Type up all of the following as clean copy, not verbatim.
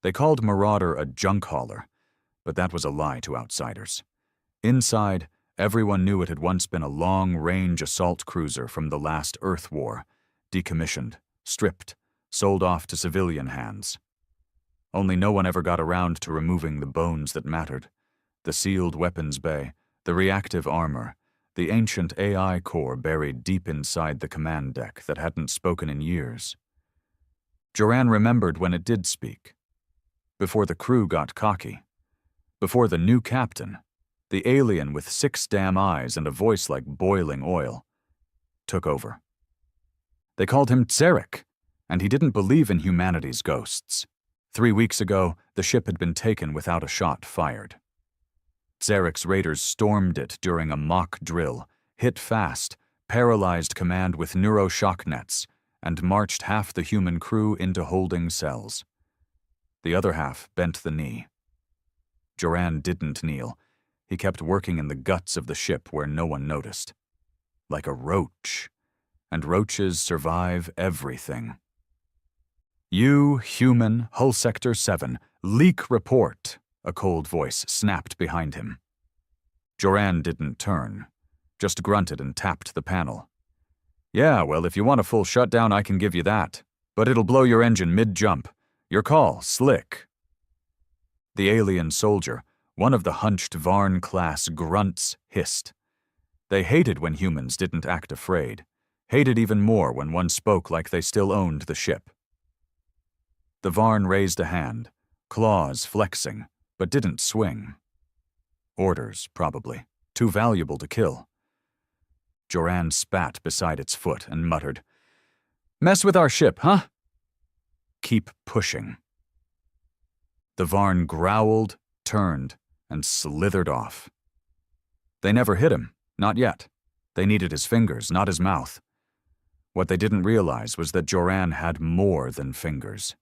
They called Marauder a junk hauler, but that was a lie to outsiders. Inside, everyone knew it had once been a long-range assault cruiser from the last Earth War, decommissioned, stripped, sold off to civilian hands. Only no one ever got around to removing the bones that mattered: the sealed weapons bay, the reactive armor, the ancient AI core buried deep inside the command deck that hadn't spoken in years. Joran remembered when it did speak. Before the crew got cocky. Before the new captain, the alien with 6 damn eyes and a voice like boiling oil, took over. They called him Zarek, and he didn't believe in humanity's ghosts. 3 weeks ago, the ship had been taken without a shot fired. Zarek's raiders stormed it during a mock drill, hit fast, paralyzed command with neuroshock nets, and marched half the human crew into holding cells. The other half bent the knee. Joran didn't kneel. He kept working in the guts of the ship where no one noticed. Like a roach. And roaches survive everything. "You, human, Hull Sector 7, leak report," a cold voice snapped behind him. Joran didn't turn, just grunted and tapped the panel. "Yeah, well, if you want a full shutdown, I can give you that. But it'll blow your engine mid-jump. Your call, Slick." The alien soldier, one of the hunched Varn-class grunts, hissed. They hated when humans didn't act afraid, hated even more when one spoke like they still owned the ship. The Varn raised a hand, claws flexing, but didn't swing. Orders, probably. Too valuable to kill. Joran spat beside its foot and muttered, "Mess with our ship, huh? Keep pushing." The Varn growled, turned, and slithered off. They never hit him, not yet. They needed his fingers, not his mouth. What they didn't realize was that Joran had more than fingers.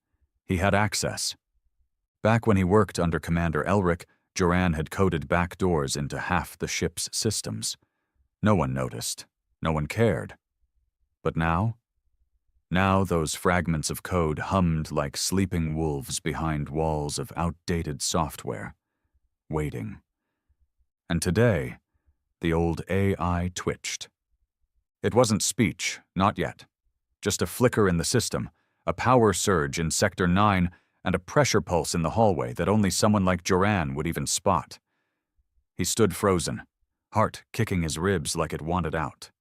He had access. Back when he worked under Commander Elric, Joran had coded back doors into half the ship's systems. No one noticed. No one cared. But now? Now those fragments of code hummed like sleeping wolves behind walls of outdated software, waiting. And today, the old AI twitched. It wasn't speech, not yet. Just a flicker in the system, a power surge in Sector 9, and a pressure pulse in the hallway that only someone like Joran would even spot. He stood frozen, heart kicking his ribs like it wanted out.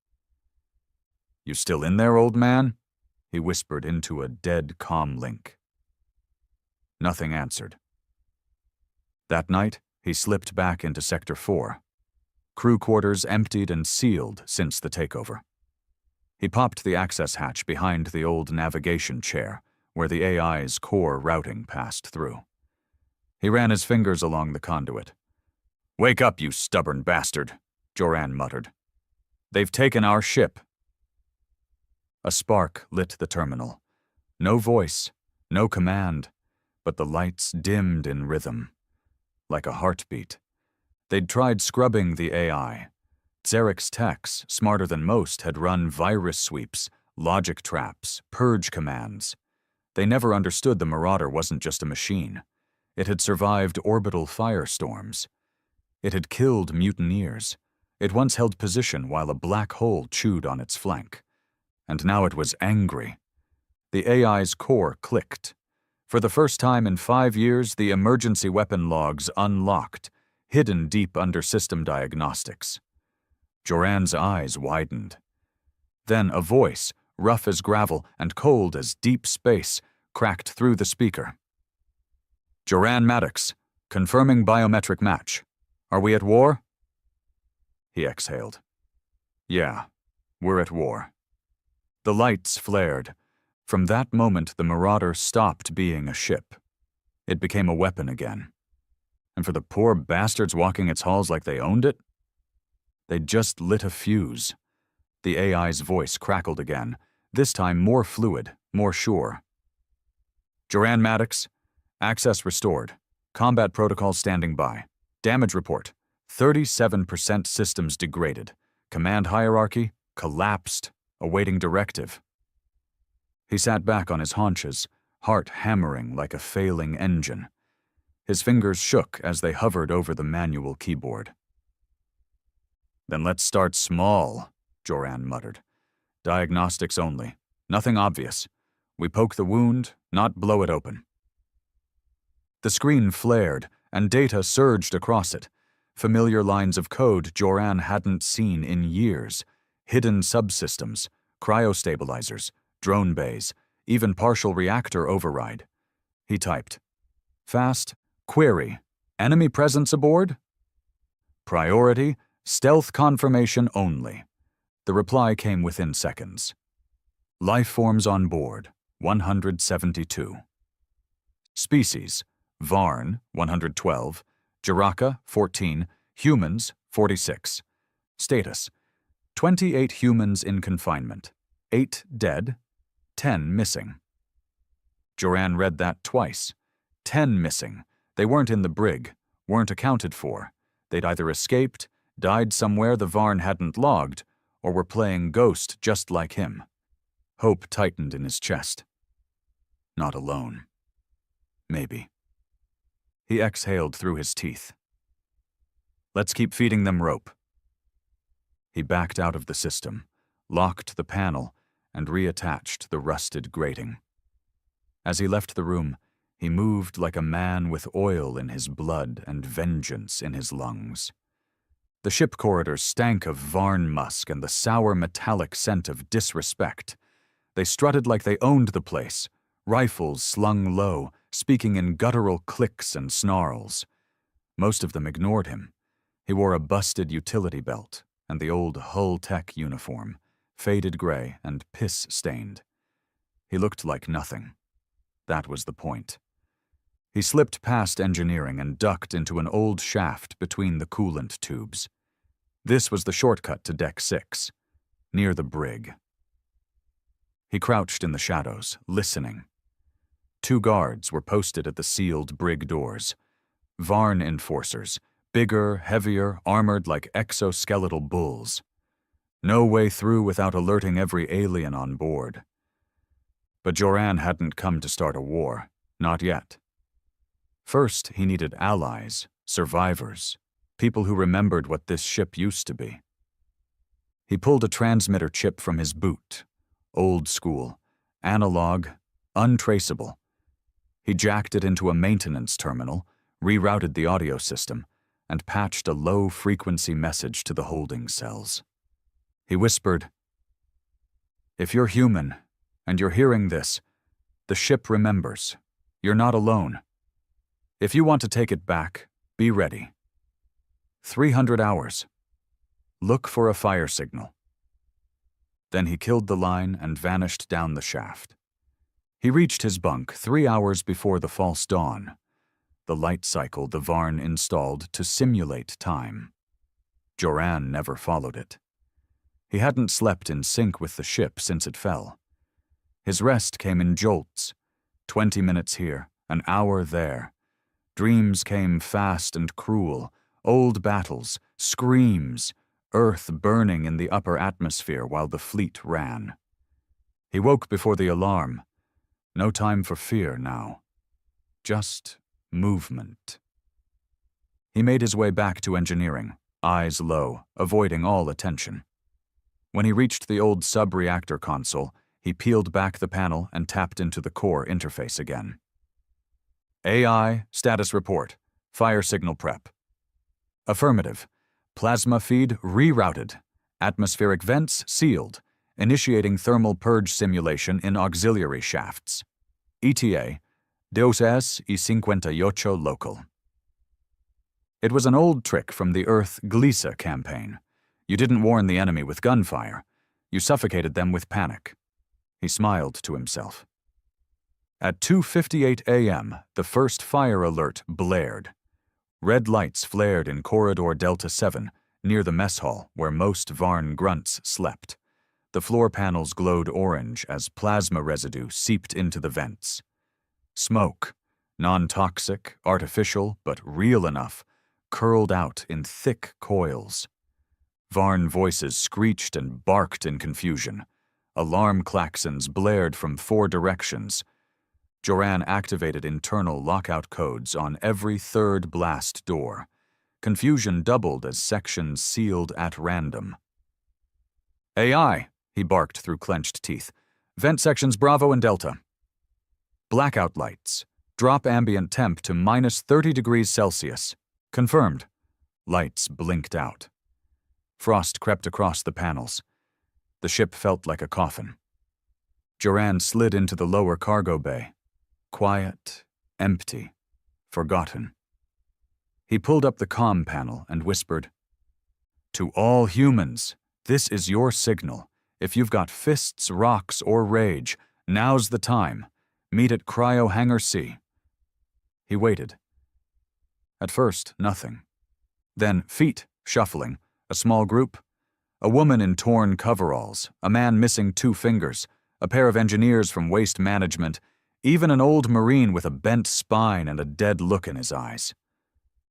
"You still in there, old man?" he whispered into a dead comm link. Nothing answered. That night, he slipped back into Sector 4. Crew quarters emptied and sealed since the takeover. He popped the access hatch behind the old navigation chair, where the AI's core routing passed through. He ran his fingers along the conduit. "Wake up, you stubborn bastard," Joran muttered. "They've taken our ship." A spark lit the terminal. No voice, no command, but the lights dimmed in rhythm, like a heartbeat. They'd tried scrubbing the AI. Zarek's techs, smarter than most, had run virus sweeps, logic traps, purge commands. They never understood the Marauder wasn't just a machine. It had survived orbital firestorms. It had killed mutineers. It once held position while a black hole chewed on its flank. And now it was angry. The AI's core clicked. For the first time in 5 years, the emergency weapon logs unlocked, hidden deep under system diagnostics. Joran's eyes widened. Then a voice, rough as gravel and cold as deep space, cracked through the speaker. "Joran Maddox, confirming biometric match. Are we at war?" He exhaled. "Yeah, we're at war." The lights flared. From that moment, the Marauder stopped being a ship. It became a weapon again. And for the poor bastards walking its halls like they owned it? They'd just lit a fuse. The AI's voice crackled again, this time more fluid, more sure. "Joran Maddox, access restored. Combat protocol standing by. Damage report. 37% systems degraded. Command hierarchy collapsed, awaiting directive." He sat back on his haunches, heart hammering like a failing engine. His fingers shook as they hovered over the manual keyboard. "Then let's start small," Joran muttered. "Diagnostics only. Nothing obvious. We poke the wound, not blow it open." The screen flared, and data surged across it. Familiar lines of code Joran hadn't seen in years. Hidden subsystems, cryostabilizers, drone bays, even partial reactor override. He typed, "Fast, query, enemy presence aboard? Priority, stealth confirmation only." The reply came within seconds. "Life forms on board, 172. Species, Varn, 112, Jaraka, 14, humans, 46. Status, 28 humans in confinement, 8 dead, 10 missing." Joran read that twice. 10 missing. They weren't in the brig, weren't accounted for. They'd either escaped, died somewhere the Varn hadn't logged, or were playing Ghost just like him. Hope tightened in his chest. Not alone. Maybe. He exhaled through his teeth. "Let's keep feeding them rope." He backed out of the system, locked the panel, and reattached the rusted grating. As he left the room, he moved like a man with oil in his blood and vengeance in his lungs. The ship corridors stank of Varn musk and the sour metallic scent of disrespect. They strutted like they owned the place, rifles slung low, speaking in guttural clicks and snarls. Most of them ignored him. He wore a busted utility belt and the old Hull Tech uniform, faded gray and piss-stained. He looked like nothing. That was the point. He slipped past engineering and ducked into an old shaft between the coolant tubes. This was the shortcut to Deck 6, near the brig. He crouched in the shadows, listening. 2 guards were posted at the sealed brig doors. Varn enforcers, bigger, heavier, armored like exoskeletal bulls. No way through without alerting every alien on board. But Joran hadn't come to start a war, not yet. First, he needed allies, survivors, people who remembered what this ship used to be. He pulled a transmitter chip from his boot. Old school, analog, untraceable. He jacked it into a maintenance terminal, rerouted the audio system, and patched a low-frequency message to the holding cells. He whispered, "If you're human, and you're hearing this, the ship remembers. You're not alone. If you want to take it back, be ready. 300 hours. Look for a fire signal." Then he killed the line and vanished down the shaft. He reached his bunk 3 hours before the false dawn, the light cycle the Varn installed to simulate time. Joran never followed it. He hadn't slept in sync with the ship since it fell. His rest came in jolts, 20 minutes here, an hour there. Dreams came fast and cruel, old battles, screams, Earth burning in the upper atmosphere while the fleet ran. He woke before the alarm. No time for fear now. Just movement. He made his way back to engineering, eyes low, avoiding all attention. When he reached the old sub-reactor console, he peeled back the panel and tapped into the core interface again. "AI, status report. Fire signal prep." "Affirmative. Plasma feed rerouted. Atmospheric vents sealed. Initiating thermal purge simulation in auxiliary shafts. ETA, Deus es y 58 local." It was an old trick from the Earth Glisa campaign. You didn't warn the enemy with gunfire. You suffocated them with panic. He smiled to himself. At 2:58 a.m., the first fire alert blared. Red lights flared in Corridor Delta 7, near the mess hall where most Varn grunts slept. The floor panels glowed orange as plasma residue seeped into the vents. Smoke, non-toxic, artificial, but real enough, curled out in thick coils. Varn voices screeched and barked in confusion. Alarm klaxons blared from 4 directions. Joran activated internal lockout codes on every third blast door. Confusion doubled as sections sealed at random. AI, he barked through clenched teeth. Vent sections Bravo and Delta. Blackout lights. Drop ambient temp to -30 degrees Celsius. Confirmed. Lights blinked out. Frost crept across the panels. The ship felt like a coffin. Joran slid into the lower cargo bay. Quiet, empty, forgotten. He pulled up the comm panel and whispered, "To all humans, this is your signal. If you've got fists, rocks, or rage, now's the time. Meet at Cryo Hangar C." He waited. At first, nothing. Then feet shuffling, a small group. A woman in torn coveralls, a man missing 2 fingers, a pair of engineers from waste management, even an old Marine with a bent spine and a dead look in his eyes.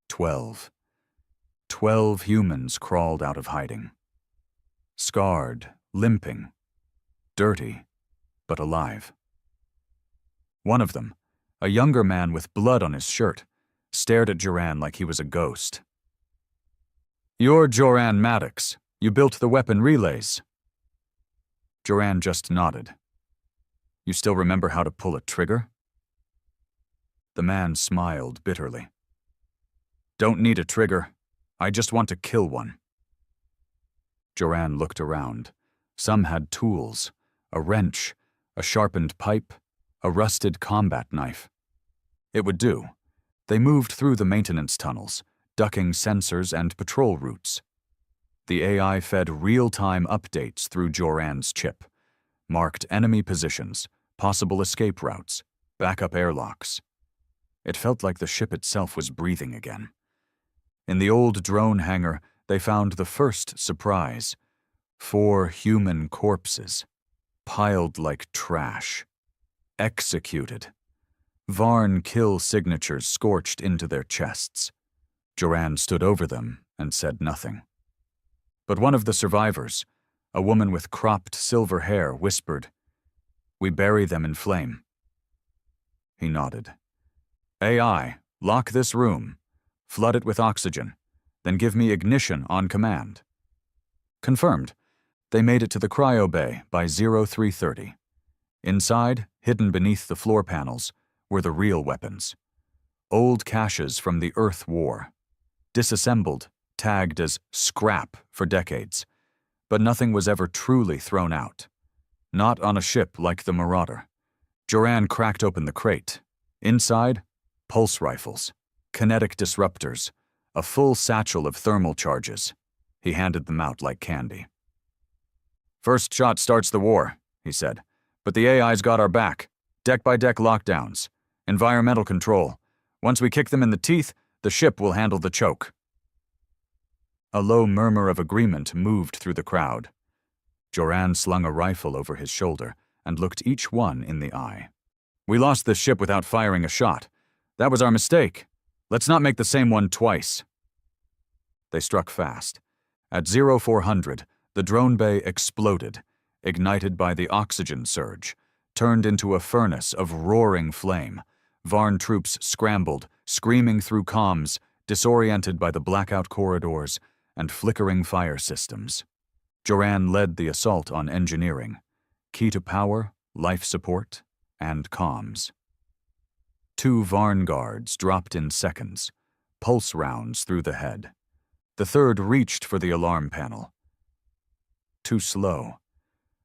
12. 12 humans crawled out of hiding. Scarred, limping, dirty, but alive. One of them, a younger man with blood on his shirt, stared at Joran like he was a ghost. "You're Joran Maddox. You built the weapon relays." Joran just nodded. "You still remember how to pull a trigger?" The man smiled bitterly. "Don't need a trigger. I just want to kill one." Joran looked around. Some had tools, a wrench, a sharpened pipe, a rusted combat knife. It would do. They moved through the maintenance tunnels, ducking sensors and patrol routes. The AI fed real-time updates through Joran's chip, marked enemy positions, possible escape routes, backup airlocks. It felt like the ship itself was breathing again. In the old drone hangar, they found the first surprise: 4 human corpses, piled like trash. Executed. Varn kill signatures scorched into their chests. Joran stood over them and said nothing. But one of the survivors, a woman with cropped silver hair, whispered, "We bury them in flame." He nodded. "AI, lock this room. Flood it with oxygen. Then give me ignition on command." Confirmed. They made it to the cryo bay by 0330. Inside, hidden beneath the floor panels, were the real weapons. Old caches from the Earth War. Disassembled, tagged as scrap for decades. But nothing was ever truly thrown out. Not on a ship like the Marauder. Joran cracked open the crate. Inside, pulse rifles, kinetic disruptors, a full satchel of thermal charges. He handed them out like candy. "First shot starts the war," he said. "But the AI's got our back. Deck-by-deck lockdowns. Environmental control. Once we kick them in the teeth, the ship will handle the choke." A low murmur of agreement moved through the crowd. Joran slung a rifle over his shoulder and looked each one in the eye. "We lost this ship without firing a shot. That was our mistake. Let's not make the same one twice." They struck fast. At 0400, the drone bay exploded, ignited by the oxygen surge, turned into a furnace of roaring flame. Varn troops scrambled, screaming through comms, disoriented by the blackout corridors and flickering fire systems. Joran led the assault on engineering, key to power, life support, and comms. 2 Varn guards dropped in seconds, pulse rounds through the head. The third reached for the alarm panel. Too slow.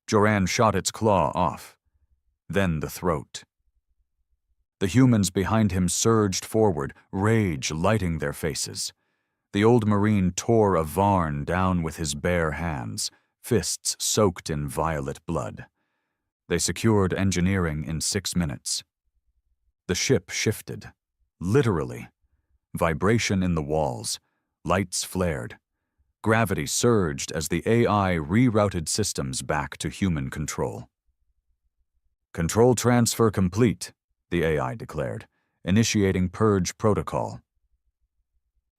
Joran shot its claw off. Then the throat. The humans behind him surged forward, rage lighting their faces. The old Marine tore a Varn down with his bare hands, fists soaked in violet blood. They secured engineering in 6 minutes. The ship shifted, literally. Vibration in the walls, lights flared. Gravity surged as the AI rerouted systems back to human control. "Control transfer complete," the AI declared, initiating purge protocol.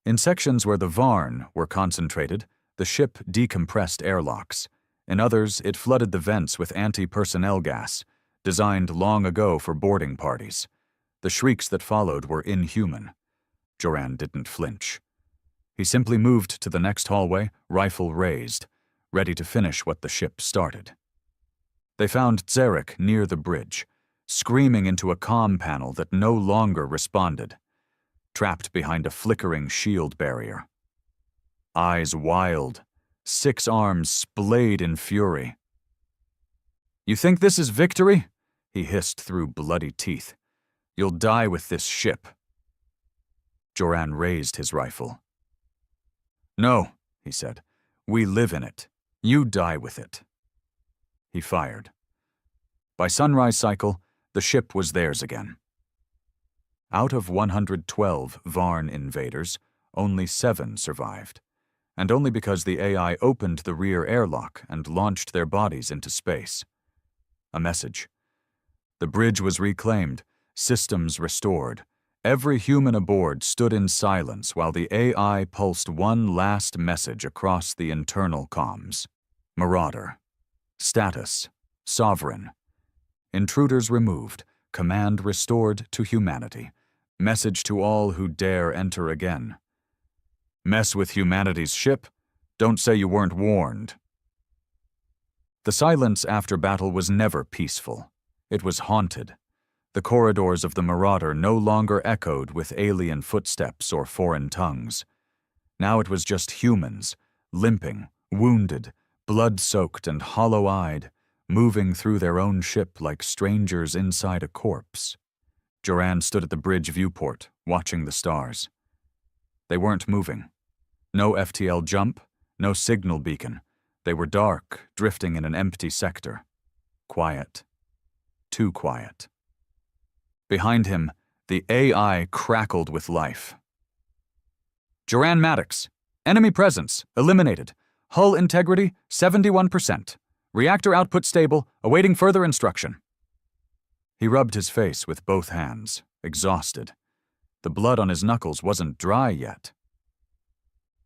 In sections where the Varn were concentrated, the ship decompressed airlocks. In others, it flooded the vents with anti-personnel gas, designed long ago for boarding parties. The shrieks that followed were inhuman. Joran didn't flinch. He simply moved to the next hallway, rifle raised, ready to finish what the ship started. They found Zarek near the bridge, screaming into a comm panel that no longer responded, trapped behind a flickering shield barrier. Eyes wild, 6 arms splayed in fury. "You think this is victory?" he hissed through bloody teeth. "You'll die with this ship." Joran raised his rifle. "No," he said. "We live in it. You die with it." He fired. By sunrise cycle, the ship was theirs again. Out of 112 Varn invaders, only 7 survived, and only because the AI opened the rear airlock and launched their bodies into space. A message. The bridge was reclaimed, systems restored. Every human aboard stood in silence while the AI pulsed one last message across the internal comms. Marauder. Status. Sovereign. Intruders removed. Command restored to humanity. Message to all who dare enter again. Mess with humanity's ship? Don't say you weren't warned. The silence after battle was never peaceful. It was haunted. The corridors of the Marauder no longer echoed with alien footsteps or foreign tongues. Now it was just humans, limping, wounded, blood-soaked and hollow-eyed, moving through their own ship like strangers inside a corpse. Joran stood at the bridge viewport, watching the stars. They weren't moving. No FTL jump, no signal beacon. They were dark, drifting in an empty sector. Quiet. Too quiet. Behind him, the AI crackled with life. "Joran Maddox. Enemy presence. Eliminated. Hull integrity, 71%. Reactor output stable, awaiting further instruction." He rubbed his face with both hands, exhausted. The blood on his knuckles wasn't dry yet.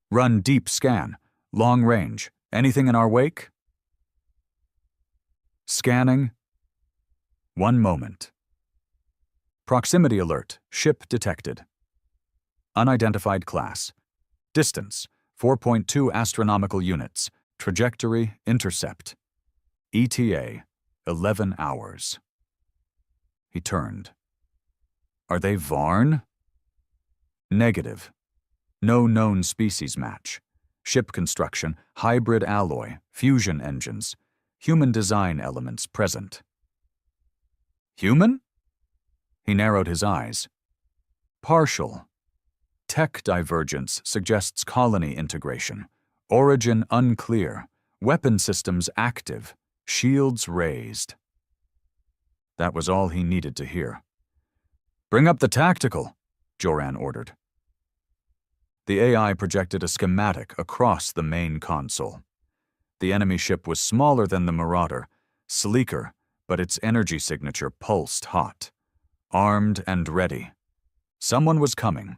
"Run deep scan. Long range. Anything in our wake?" Scanning. 1 moment. Proximity alert. Ship detected. Unidentified class. Distance, 4.2 astronomical units. Trajectory, intercept. ETA, 11 hours. He turned. "Are they Varn?" Negative. No known species match. Ship construction, hybrid alloy, fusion engines. Human design elements present. "Human?" He narrowed his eyes. "Partial. Tech divergence suggests colony integration. Origin unclear. Weapon systems active. Shields raised." That was all he needed to hear. "Bring up the tactical," Joran ordered. The AI projected a schematic across the main console. The enemy ship was smaller than the Marauder, sleeker, but its energy signature pulsed hot. Armed and ready. Someone was coming,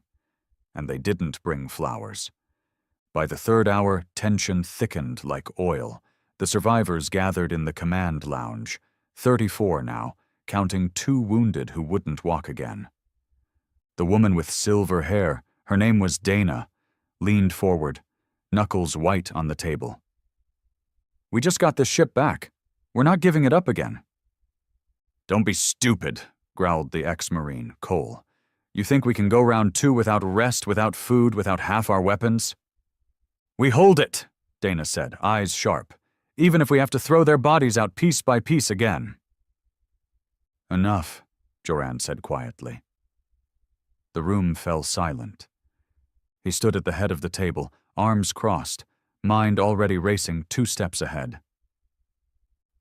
and they didn't bring flowers. By the 3rd hour, tension thickened like oil. The survivors gathered in the command lounge, 34 now, counting 2 wounded who wouldn't walk again. The woman with silver hair, her name was Dana, leaned forward, knuckles white on the table. "We just got this ship back. We're not giving it up again." "Don't be stupid," growled the ex-Marine, Cole. "You think we can go round 2 without rest, without food, without half our weapons?" "We hold it," Dana said, eyes sharp, "even if we have to throw their bodies out piece by piece again." "Enough," Joran said quietly. The room fell silent. He stood at the head of the table, arms crossed, mind already racing 2 steps ahead.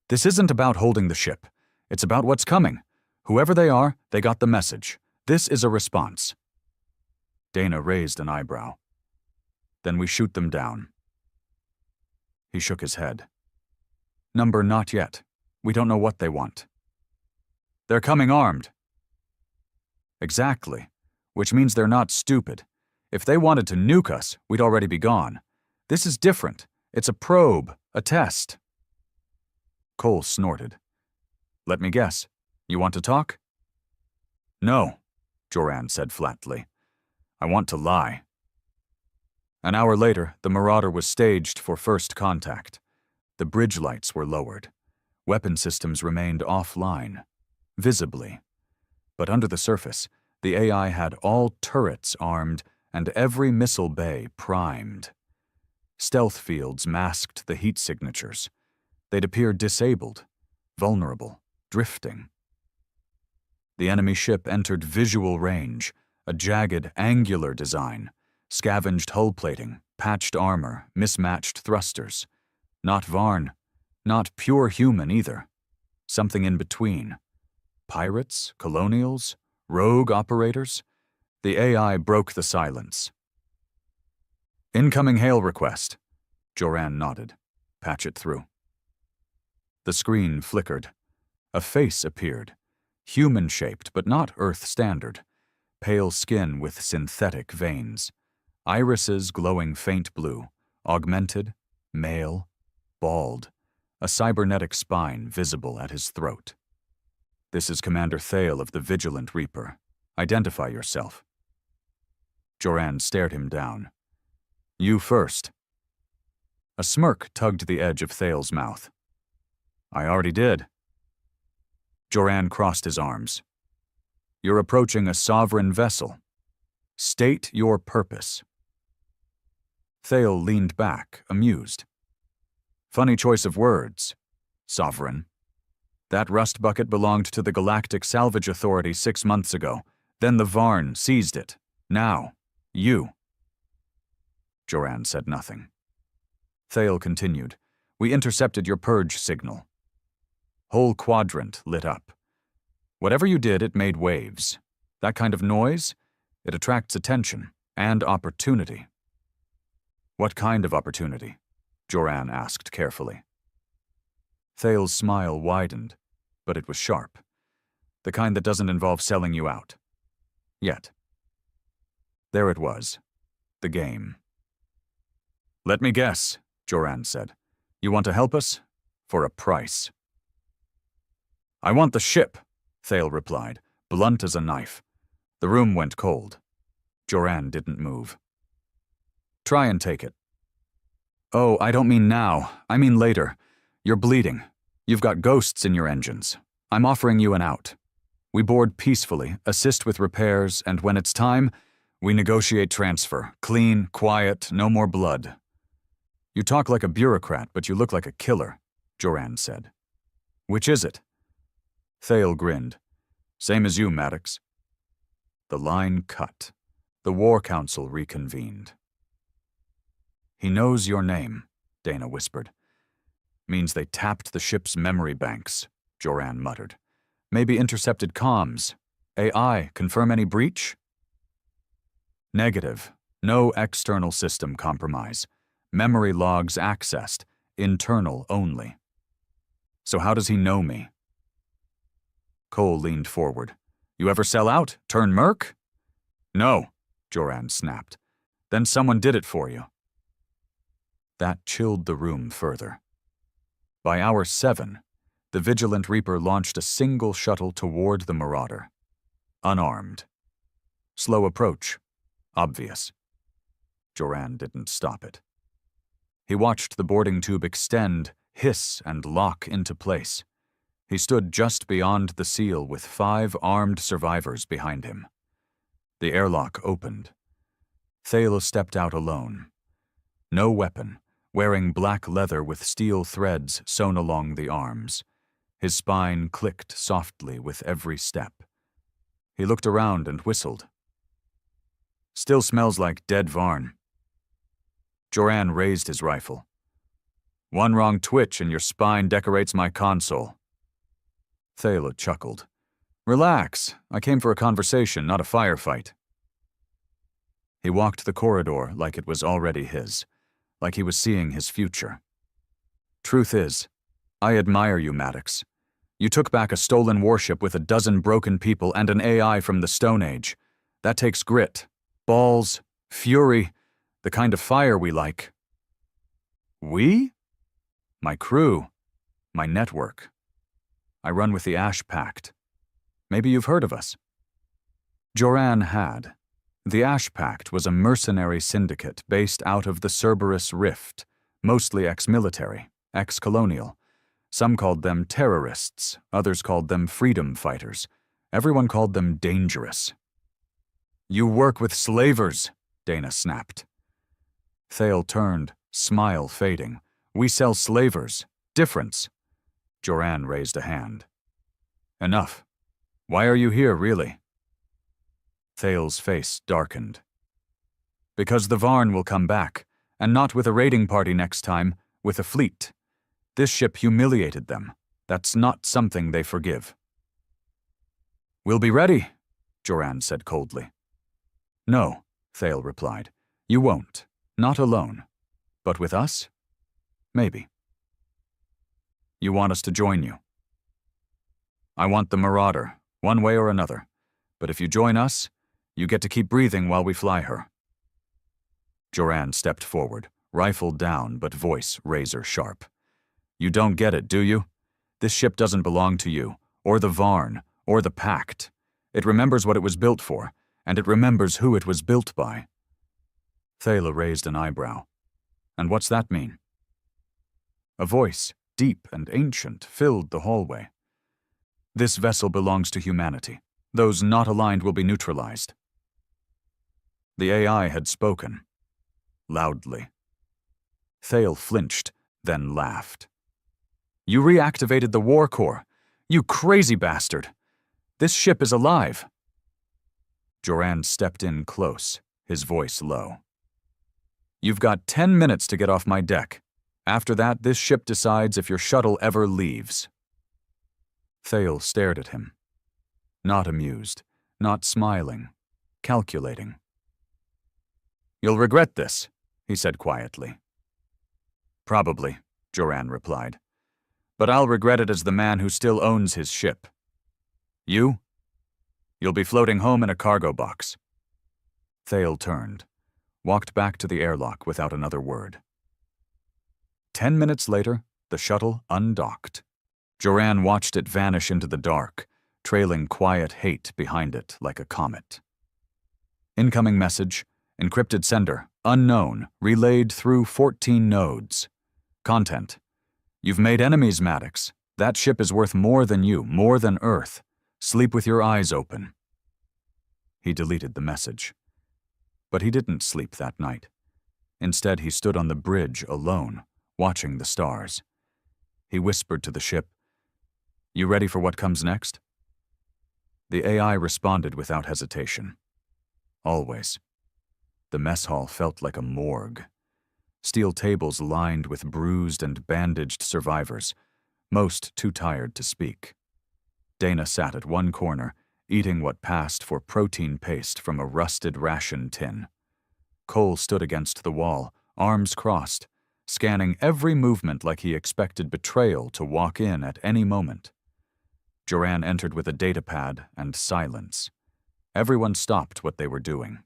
"This isn't about holding the ship. It's about what's coming. Whoever they are, they got the message. This is a response." Dana raised an eyebrow. "Then we shoot them down." He shook his head. "Number not yet. We don't know what they want." "They're coming armed." "Exactly. Which means they're not stupid. If they wanted to nuke us, we'd already be gone. This is different. It's a probe, a test." Cole snorted. "Let me guess. You want to talk? No, Joran said flatly. I want to lie. An hour later, the Marauder was staged for first contact. The bridge lights were lowered. Weapon systems remained offline, visibly. But under the surface, the AI had all turrets armed and every missile bay primed. Stealth fields masked the heat signatures. They'd appear disabled, vulnerable, drifting. The enemy ship entered visual range, a jagged, angular design, scavenged hull plating, patched armor, mismatched thrusters. Not Varn, not pure human either. Something in between. Pirates, colonials, rogue operators? The AI broke the silence. Incoming hail request. Joran nodded. Patch it through. The screen flickered. A face appeared. Human-shaped, but not Earth-standard. Pale skin with synthetic veins. Irises glowing faint blue. Augmented, male, bald. A cybernetic spine visible at his throat. This is Commander Thale of the Vigilant Reaper. Identify yourself. Joran stared him down. You first. A smirk tugged the edge of Thale's mouth. I already did. Joran crossed his arms. You're approaching a sovereign vessel. State your purpose. Thale leaned back, amused. Funny choice of words. Sovereign. That rust bucket belonged to the Galactic Salvage Authority 6 months ago. Then the Varn seized it. Now, you. Joran said nothing. Thale continued. We intercepted your purge signal. Whole quadrant lit up. Whatever you did, it made waves. That kind of noise, it attracts attention and opportunity. What kind of opportunity? Joran asked carefully. Thale's smile widened, but it was sharp. The kind that doesn't involve selling you out. Yet. There it was. The game. Let me guess, Joran said. You want to help us? For a price. I want the ship, Thale replied, blunt as a knife. The room went cold. Joran didn't move. Try and take it. Oh, I don't mean now. I mean later. You're bleeding. You've got ghosts in your engines. I'm offering you an out. We board peacefully, assist with repairs, and when it's time, we negotiate transfer. Clean, quiet, no more blood. You talk like a bureaucrat, but you look like a killer, Joran said. Which is it? Thale grinned. Same as you, Maddox. The line cut. The War Council reconvened. He knows your name, Dana whispered. Means they tapped the ship's memory banks, Joran muttered. Maybe intercepted comms. AI, confirm any breach? Negative. No external system compromise. Memory logs accessed. Internal only. So how does he know me? Cole leaned forward. You ever sell out? Turn merc? No, Joran snapped. Then someone did it for you. That chilled the room further. By hour 7, the Vigilant Reaper launched a single shuttle toward the Marauder. Unarmed. Slow approach. Obvious. Joran didn't stop it. He watched the boarding tube extend, hiss, and lock into place. He stood just beyond the seal with 5 armed survivors behind him. The airlock opened. Thale stepped out alone. No weapon, wearing black leather with steel threads sewn along the arms. His spine clicked softly with every step. He looked around and whistled. Still smells like dead Varn. Joran raised his rifle. One wrong twitch and your spine decorates my console. Thale chuckled. Relax, I came for a conversation, not a firefight. He walked the corridor like it was already his, like he was seeing his future. Truth is, I admire you, Maddox. You took back a stolen warship with a dozen broken people and an AI from the Stone Age. That takes grit, balls, fury, the kind of fire we like. We? My crew, my network. I run with the Ash Pact, Maybe you've heard of us." Joran had. The Ash Pact was a mercenary syndicate based out of the Cerberus Rift, mostly ex-military, ex-colonial. Some called them terrorists, others called them freedom fighters. Everyone called them dangerous. "You work with slavers," Dana snapped. Thale turned, smile fading. "We sell slavers. Difference." Joran raised a hand. "Enough. Why are you here, really?" Thale's face darkened. "Because the Varn will come back, and not with a raiding party next time, with a fleet. This ship humiliated them. That's not something they forgive." "We'll be ready," Joran said coldly. "No," Thale replied. "You won't. Not alone. But with us? Maybe." "You want us to join you?" "I want the Marauder, one way or another. But if you join us, you get to keep breathing while we fly her." Joran stepped forward, rifle down but voice razor sharp. "You don't get it, do you? This ship doesn't belong to you, or the Varn, or the Pact. It remembers what it was built for, and it remembers who it was built by." Thale raised an eyebrow. "And what's that mean?" A voice, deep and ancient, filled the hallway. "This vessel belongs to humanity. Those not aligned will be neutralized." The AI had spoken. Loudly. Thale flinched, then laughed. "You reactivated the War Core. You crazy bastard! This ship is alive." Joran stepped in close, his voice low. "You've got 10 minutes to get off my deck. After that, this ship decides if your shuttle ever leaves." Thale stared at him. Not amused, not smiling, calculating. "You'll regret this," he said quietly. "Probably," Joran replied. "But I'll regret it as the man who still owns his ship. You? You'll be floating home in a cargo box." Thale turned, walked back to the airlock without another word. 10 minutes later, the shuttle undocked. Joran watched it vanish into the dark, trailing quiet hate behind it like a comet. Incoming message, encrypted sender, unknown, relayed through 14 nodes. Content: "You've made enemies, Maddox. That ship is worth more than you, more than Earth. Sleep with your eyes open." He deleted the message. But he didn't sleep that night. Instead, he stood on the bridge alone, watching the stars. He whispered to the ship, "You ready for what comes next?" The AI responded without hesitation. Always. The mess hall felt like a morgue. Steel tables lined with bruised and bandaged survivors, most too tired to speak. Dana sat at one corner, eating what passed for protein paste from a rusted ration tin. Cole stood against the wall, arms crossed, scanning every movement like he expected betrayal to walk in at any moment. Joran entered with a datapad and silence. Everyone stopped what they were doing.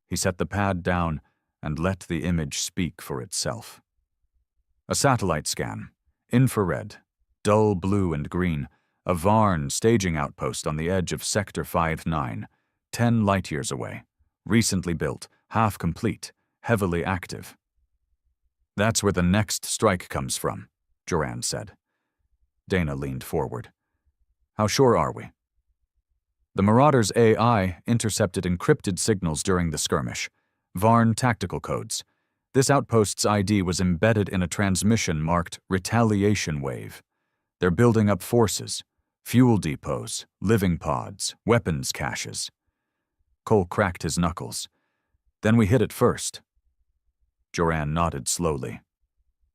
He set the pad down and let the image speak for itself. A satellite scan, infrared, dull blue and green, a Varn staging outpost on the edge of Sector 5-9, 10 light-years away, recently built, half complete, heavily active. "That's where the next strike comes from," Joran said. Dana leaned forward. "How sure are we?" "The Marauder's AI intercepted encrypted signals during the skirmish. Varn tactical codes. This outpost's ID was embedded in a transmission marked retaliation wave. They're building up forces, fuel depots, living pods, weapons caches." Cole cracked his knuckles. "Then we hit it first." Joran nodded slowly.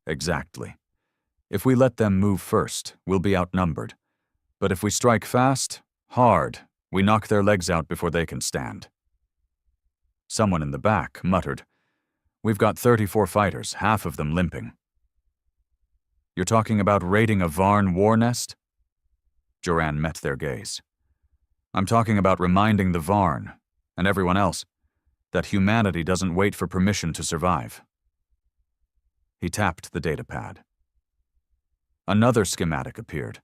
"Exactly. If we let them move first, we'll be outnumbered. But if we strike fast, hard, we knock their legs out before they can stand." Someone in the back muttered, "We've got 34 fighters, half of them limping." "You're talking about raiding a Varn war nest?" Joran met their gaze. "I'm talking about reminding the Varn, and everyone else, that humanity doesn't wait for permission to survive." He tapped the datapad. Another schematic appeared.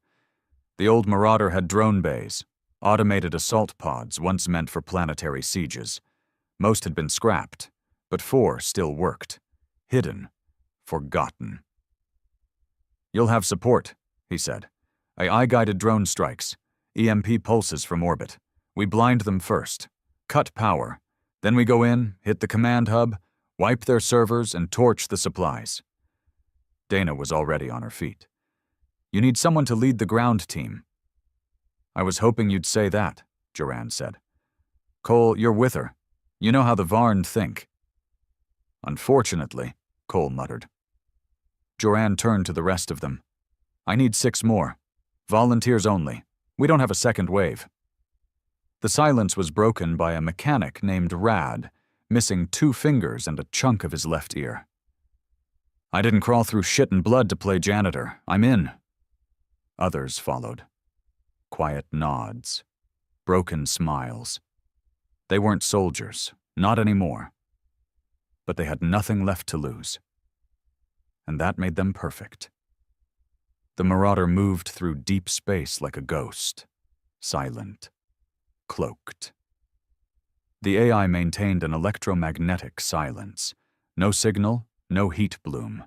The old Marauder had drone bays, automated assault pods once meant for planetary sieges. Most had been scrapped, but 4 still worked. Hidden, forgotten. "You'll have support," he said. "AI-guided drone strikes, EMP pulses from orbit. We blind them first, cut power, then we go in, hit the command hub, wipe their servers, and torch the supplies." Dana was already on her feet. "You need someone to lead the ground team." "I was hoping you'd say that," Joran said. "Cole, you're with her. You know how the Varn think." "Unfortunately," Cole muttered. Joran turned to the rest of them. "I need 6 more. Volunteers only. We don't have a second wave." The silence was broken by a mechanic named Rad, missing 2 fingers and a chunk of his left ear. "I didn't crawl through shit and blood to play janitor. I'm in." Others followed. Quiet nods. Broken smiles. They weren't soldiers, not anymore. But they had nothing left to lose. And that made them perfect. The Marauder moved through deep space like a ghost, silent, cloaked. The AI maintained an electromagnetic silence. No signal, no heat bloom.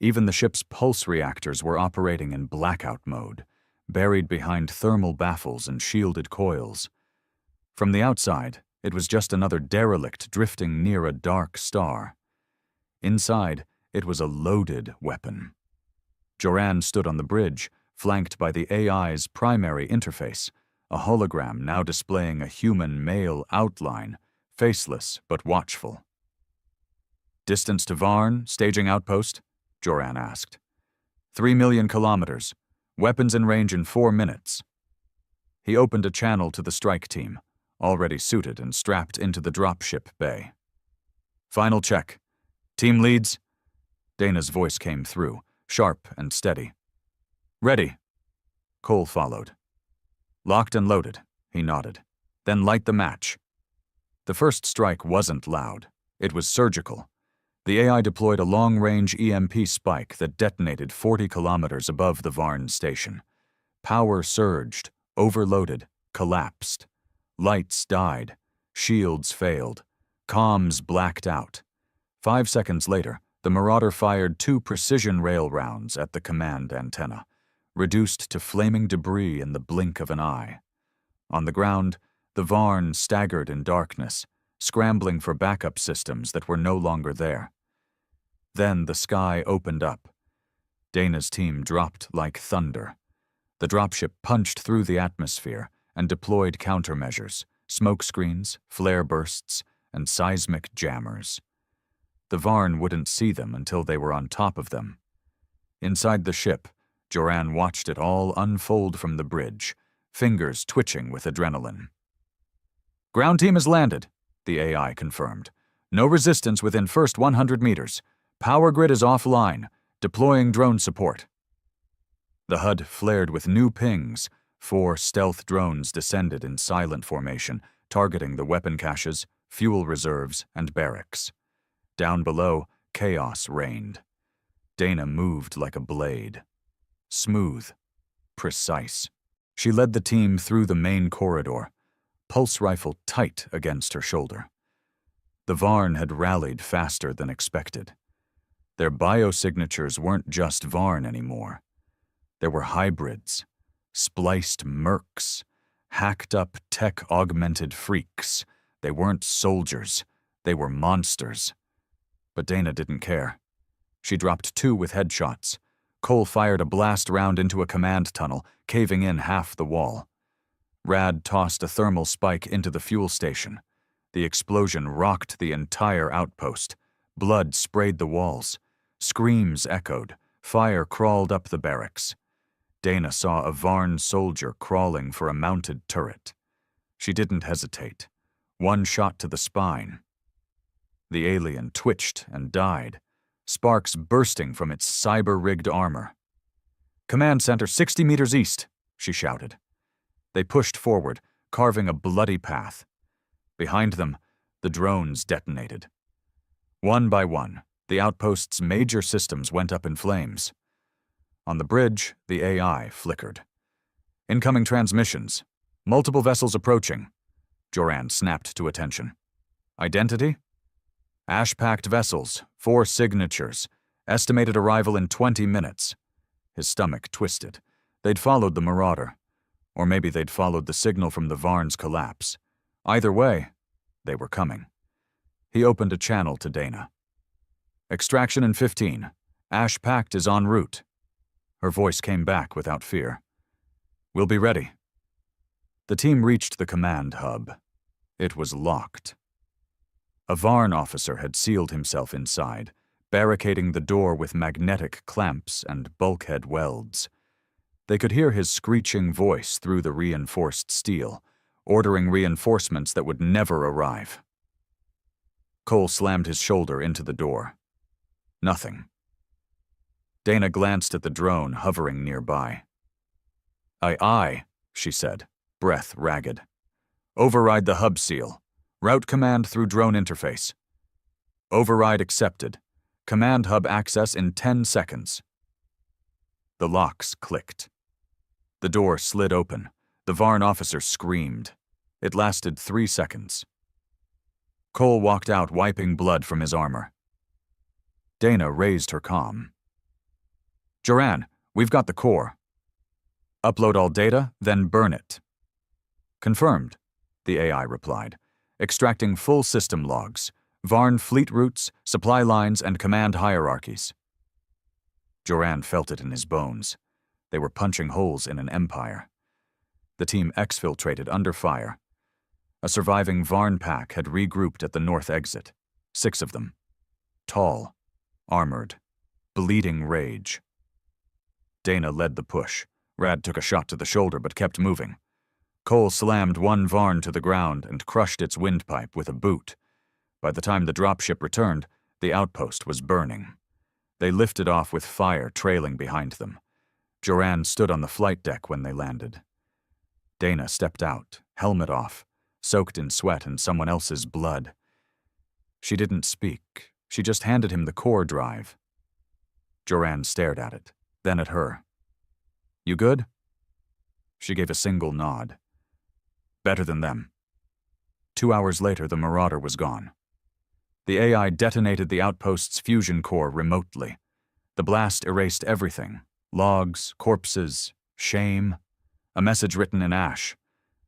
Even the ship's pulse reactors were operating in blackout mode, buried behind thermal baffles and shielded coils. From the outside, it was just another derelict drifting near a dark star. Inside, it was a loaded weapon. Joran stood on the bridge, flanked by the AI's primary interface, a hologram now displaying a human male outline, faceless but watchful. "Distance to Varn, staging outpost?" Joran asked. 3 million kilometers. Weapons in range in 4 minutes. He opened a channel to the strike team, already suited and strapped into the dropship bay. "Final check. Team leads?" Dana's voice came through, sharp and steady. "Ready." Cole followed. "Locked and loaded," he nodded. "Then light the match." The first strike wasn't loud. It was surgical. The AI deployed a long-range EMP spike that detonated 40 kilometers above the Varn station. Power surged, overloaded, collapsed. Lights died. Shields failed. Comms blacked out. 5 seconds later, the Marauder fired 2 precision rail rounds at the command antenna, reduced to flaming debris in the blink of an eye. On the ground, the Varn staggered in darkness, scrambling for backup systems that were no longer there. Then the sky opened up. Dana's team dropped like thunder. The dropship punched through the atmosphere and deployed countermeasures, smoke screens, flare bursts, and seismic jammers. The Varn wouldn't see them until they were on top of them. Inside the ship, Joran watched it all unfold from the bridge, fingers twitching with adrenaline. "Ground team has landed," the AI confirmed. "No resistance within first 100 meters. Power grid is offline. Deploying drone support." The HUD flared with new pings. 4 stealth drones descended in silent formation, targeting the weapon caches, fuel reserves, and barracks. Down below, chaos reigned. Dana moved like a blade. Smooth. Precise. She led the team through the main corridor, pulse rifle tight against her shoulder. The Varn had rallied faster than expected. Their biosignatures weren't just Varn anymore. There were hybrids, spliced mercs, hacked-up tech-augmented freaks. They weren't soldiers. They were monsters. But Dana didn't care. She dropped 2 with headshots. Cole fired a blast round into a command tunnel, caving in half the wall. Rad tossed a thermal spike into the fuel station. The explosion rocked the entire outpost. Blood sprayed the walls. Screams echoed. Fire crawled up the barracks. Dana saw a Varn soldier crawling for a mounted turret. She didn't hesitate. 1 shot to the spine. The alien twitched and died, sparks bursting from its cyber-rigged armor. "Command center 60 meters east," she shouted. They pushed forward, carving a bloody path. Behind them, the drones detonated. One by one, the outpost's major systems went up in flames. On the bridge, the AI flickered. "Incoming transmissions," Multiple vessels approaching. Joran snapped to attention. Identity? Ash-packed vessels, 4 signatures. Estimated arrival in 20 minutes. His stomach twisted. They'd followed the Marauder. Or maybe they'd followed the signal from the Varn's collapse. Either way, they were coming. He opened a channel to Dana. Extraction in 15. Ash-packed is en route. Her voice came back without fear. We'll be ready. The team reached the command hub. It was locked. A Varn officer had sealed himself inside, barricading the door with magnetic clamps and bulkhead welds. They could hear his screeching voice through the reinforced steel, ordering reinforcements that would never arrive. Cole slammed his shoulder into the door. Nothing. Dana glanced at the drone hovering nearby. Aye, she said, breath ragged. Override the hub seal. Route command through drone interface. Override accepted. Command hub access in 10 seconds. The locks clicked. The door slid open. The Varn officer screamed. It lasted 3 seconds. Cole walked out, wiping blood from his armor. Dana raised her comm. Joran, we've got the core. Upload all data, then burn it. Confirmed, the AI replied, extracting full system logs, Varn fleet routes, supply lines, and command hierarchies. Joran felt it in his bones. They were punching holes in an empire. The team exfiltrated under fire. A surviving Varn pack had regrouped at the north exit. 6 of them. Tall, armored, bleeding rage. Dana led the push. Rad took a shot to the shoulder but kept moving. Cole slammed one Varn to the ground and crushed its windpipe with a boot. By the time the dropship returned, the outpost was burning. They lifted off with fire trailing behind them. Joran stood on the flight deck when they landed. Dana stepped out, helmet off, soaked in sweat and someone else's blood. She didn't speak. She just handed him the core drive. Joran stared at it, then at her. You good? She gave a single nod. Better than them. 2 hours later, the Marauder was gone. The AI detonated the outpost's fusion core remotely. The blast erased everything. Logs, corpses, shame. A message written in ash.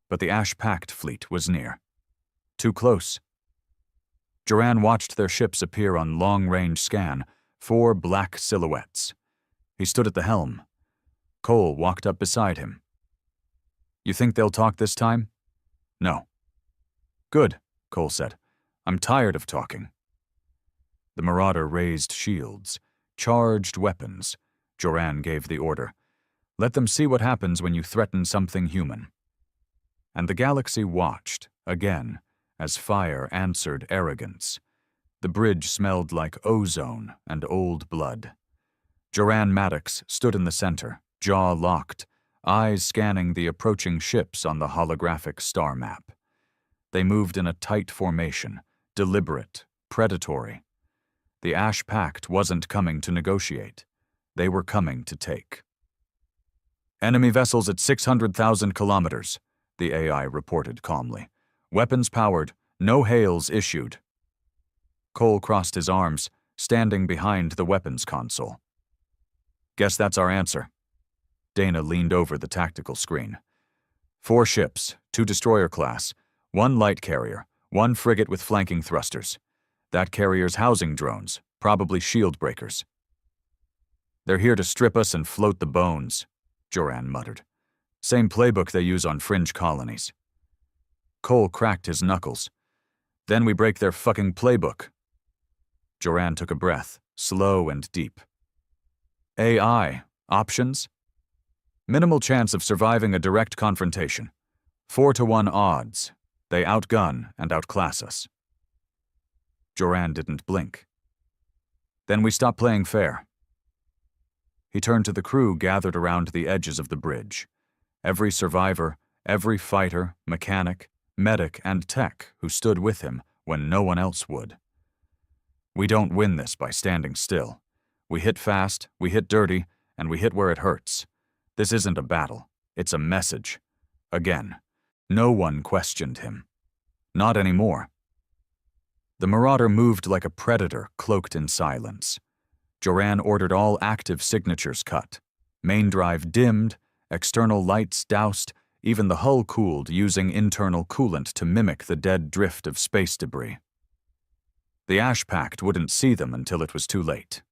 But the ash-packed fleet was near. Too close. Joran watched their ships appear on long-range scan, 4 black silhouettes. He stood at the helm. Cole walked up beside him. You think they'll talk this time? No. Good, Cole said. I'm tired of talking. The Marauder raised shields, charged weapons. Joran gave the order. Let them see what happens when you threaten something human. And the galaxy watched, again, as fire answered arrogance. The bridge smelled like ozone and old blood. Joran Maddox stood in the center, jaw locked, eyes scanning the approaching ships on the holographic star map. They moved in a tight formation, deliberate, predatory. The Ash Pact wasn't coming to negotiate. They were coming to take. Enemy vessels at 600,000 kilometers, the AI reported calmly. Weapons powered, no hails issued. Cole crossed his arms, standing behind the weapons console. Guess that's our answer. Dana leaned over the tactical screen. 4 ships, 2 destroyer class, 1 light carrier, 1 frigate with flanking thrusters. That carrier's housing drones, probably shield breakers. They're here to strip us and float the bones, Joran muttered. Same playbook they use on fringe colonies. Cole cracked his knuckles. Then we break their fucking playbook. Joran took a breath, slow and deep. AI, options? Minimal chance of surviving a direct confrontation. 4-to-1 odds. They outgun and outclass us. Joran didn't blink. Then we stop playing fair. He turned to the crew gathered around the edges of the bridge. Every survivor, every fighter, mechanic, medic, and tech who stood with him when no one else would. We don't win this by standing still. We hit fast, we hit dirty, and we hit where it hurts. This isn't a battle. It's a message. Again, No one questioned him. Not anymore. The Marauder moved like a predator cloaked in silence. Joran ordered all active signatures cut. Main drive dimmed, external lights doused, even the hull cooled using internal coolant to mimic the dead drift of space debris. The Ash Pact wouldn't see them until it was too late.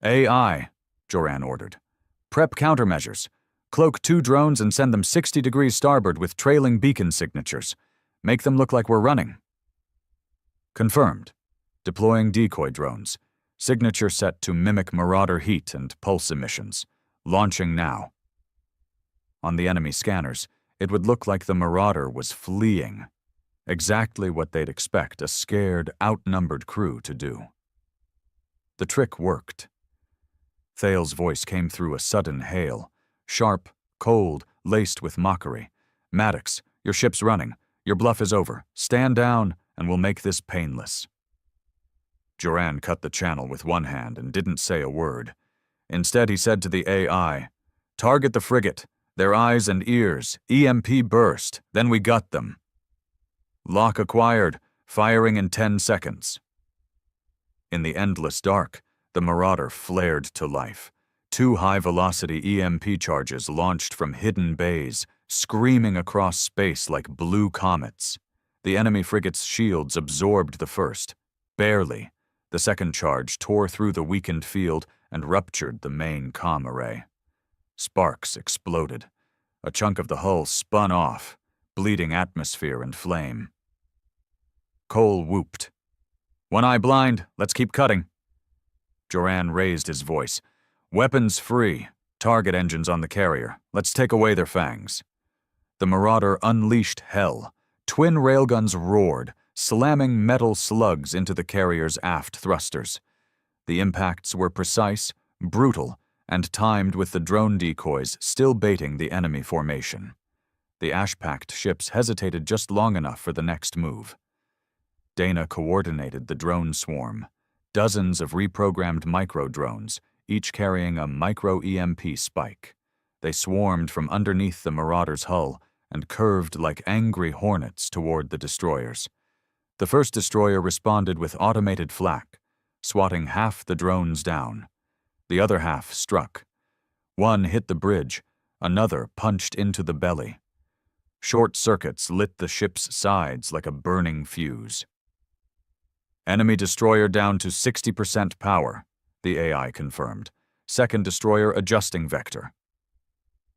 AI, Joran ordered. Prep countermeasures. Cloak 2 drones and send them 60 degrees starboard with trailing beacon signatures. Make them look like we're running. Confirmed. Deploying decoy drones. Signature set to mimic Marauder heat and pulse emissions. Launching now. On the enemy scanners, it would look like the Marauder was fleeing. Exactly what they'd expect a scared, outnumbered crew to do. The trick worked. Thale's voice came through a sudden hail. Sharp, cold, laced with mockery. Maddox, your ship's running. Your bluff is over. Stand down, and we'll make this painless. Joran cut the channel with one hand and didn't say a word. Instead, he said to the AI, "Target the frigate. Their eyes and ears. EMP burst. Then we got them. Lock acquired. Firing in 10 seconds. In the endless dark, the Marauder flared to life. 2 high-velocity EMP charges launched from hidden bays, screaming across space like blue comets. The enemy frigate's shields absorbed the first. Barely. The second charge tore through the weakened field and ruptured the main comm array. Sparks exploded. A chunk of the hull spun off, bleeding atmosphere and flame. Cole whooped. "One eye blind, let's keep cutting." Joran raised his voice. "Weapons free. Target engines on the carrier. Let's take away their fangs." The Marauder unleashed hell. Twin railguns roared, slamming metal slugs into the carrier's aft thrusters. The impacts were precise, brutal, and timed with the drone decoys still baiting the enemy formation. The Ash Pact ships hesitated just long enough for the next move. Dana coordinated the drone swarm. Dozens of reprogrammed micro-drones, each carrying a micro-EMP spike. They swarmed from underneath the Marauder's hull and curved like angry hornets toward the destroyers. The first destroyer responded with automated flak, swatting half the drones down. The other half struck. One hit the bridge, another punched into the belly. Short circuits lit the ship's sides like a burning fuse. "Enemy destroyer down to 60% power," the AI confirmed. "Second destroyer adjusting vector."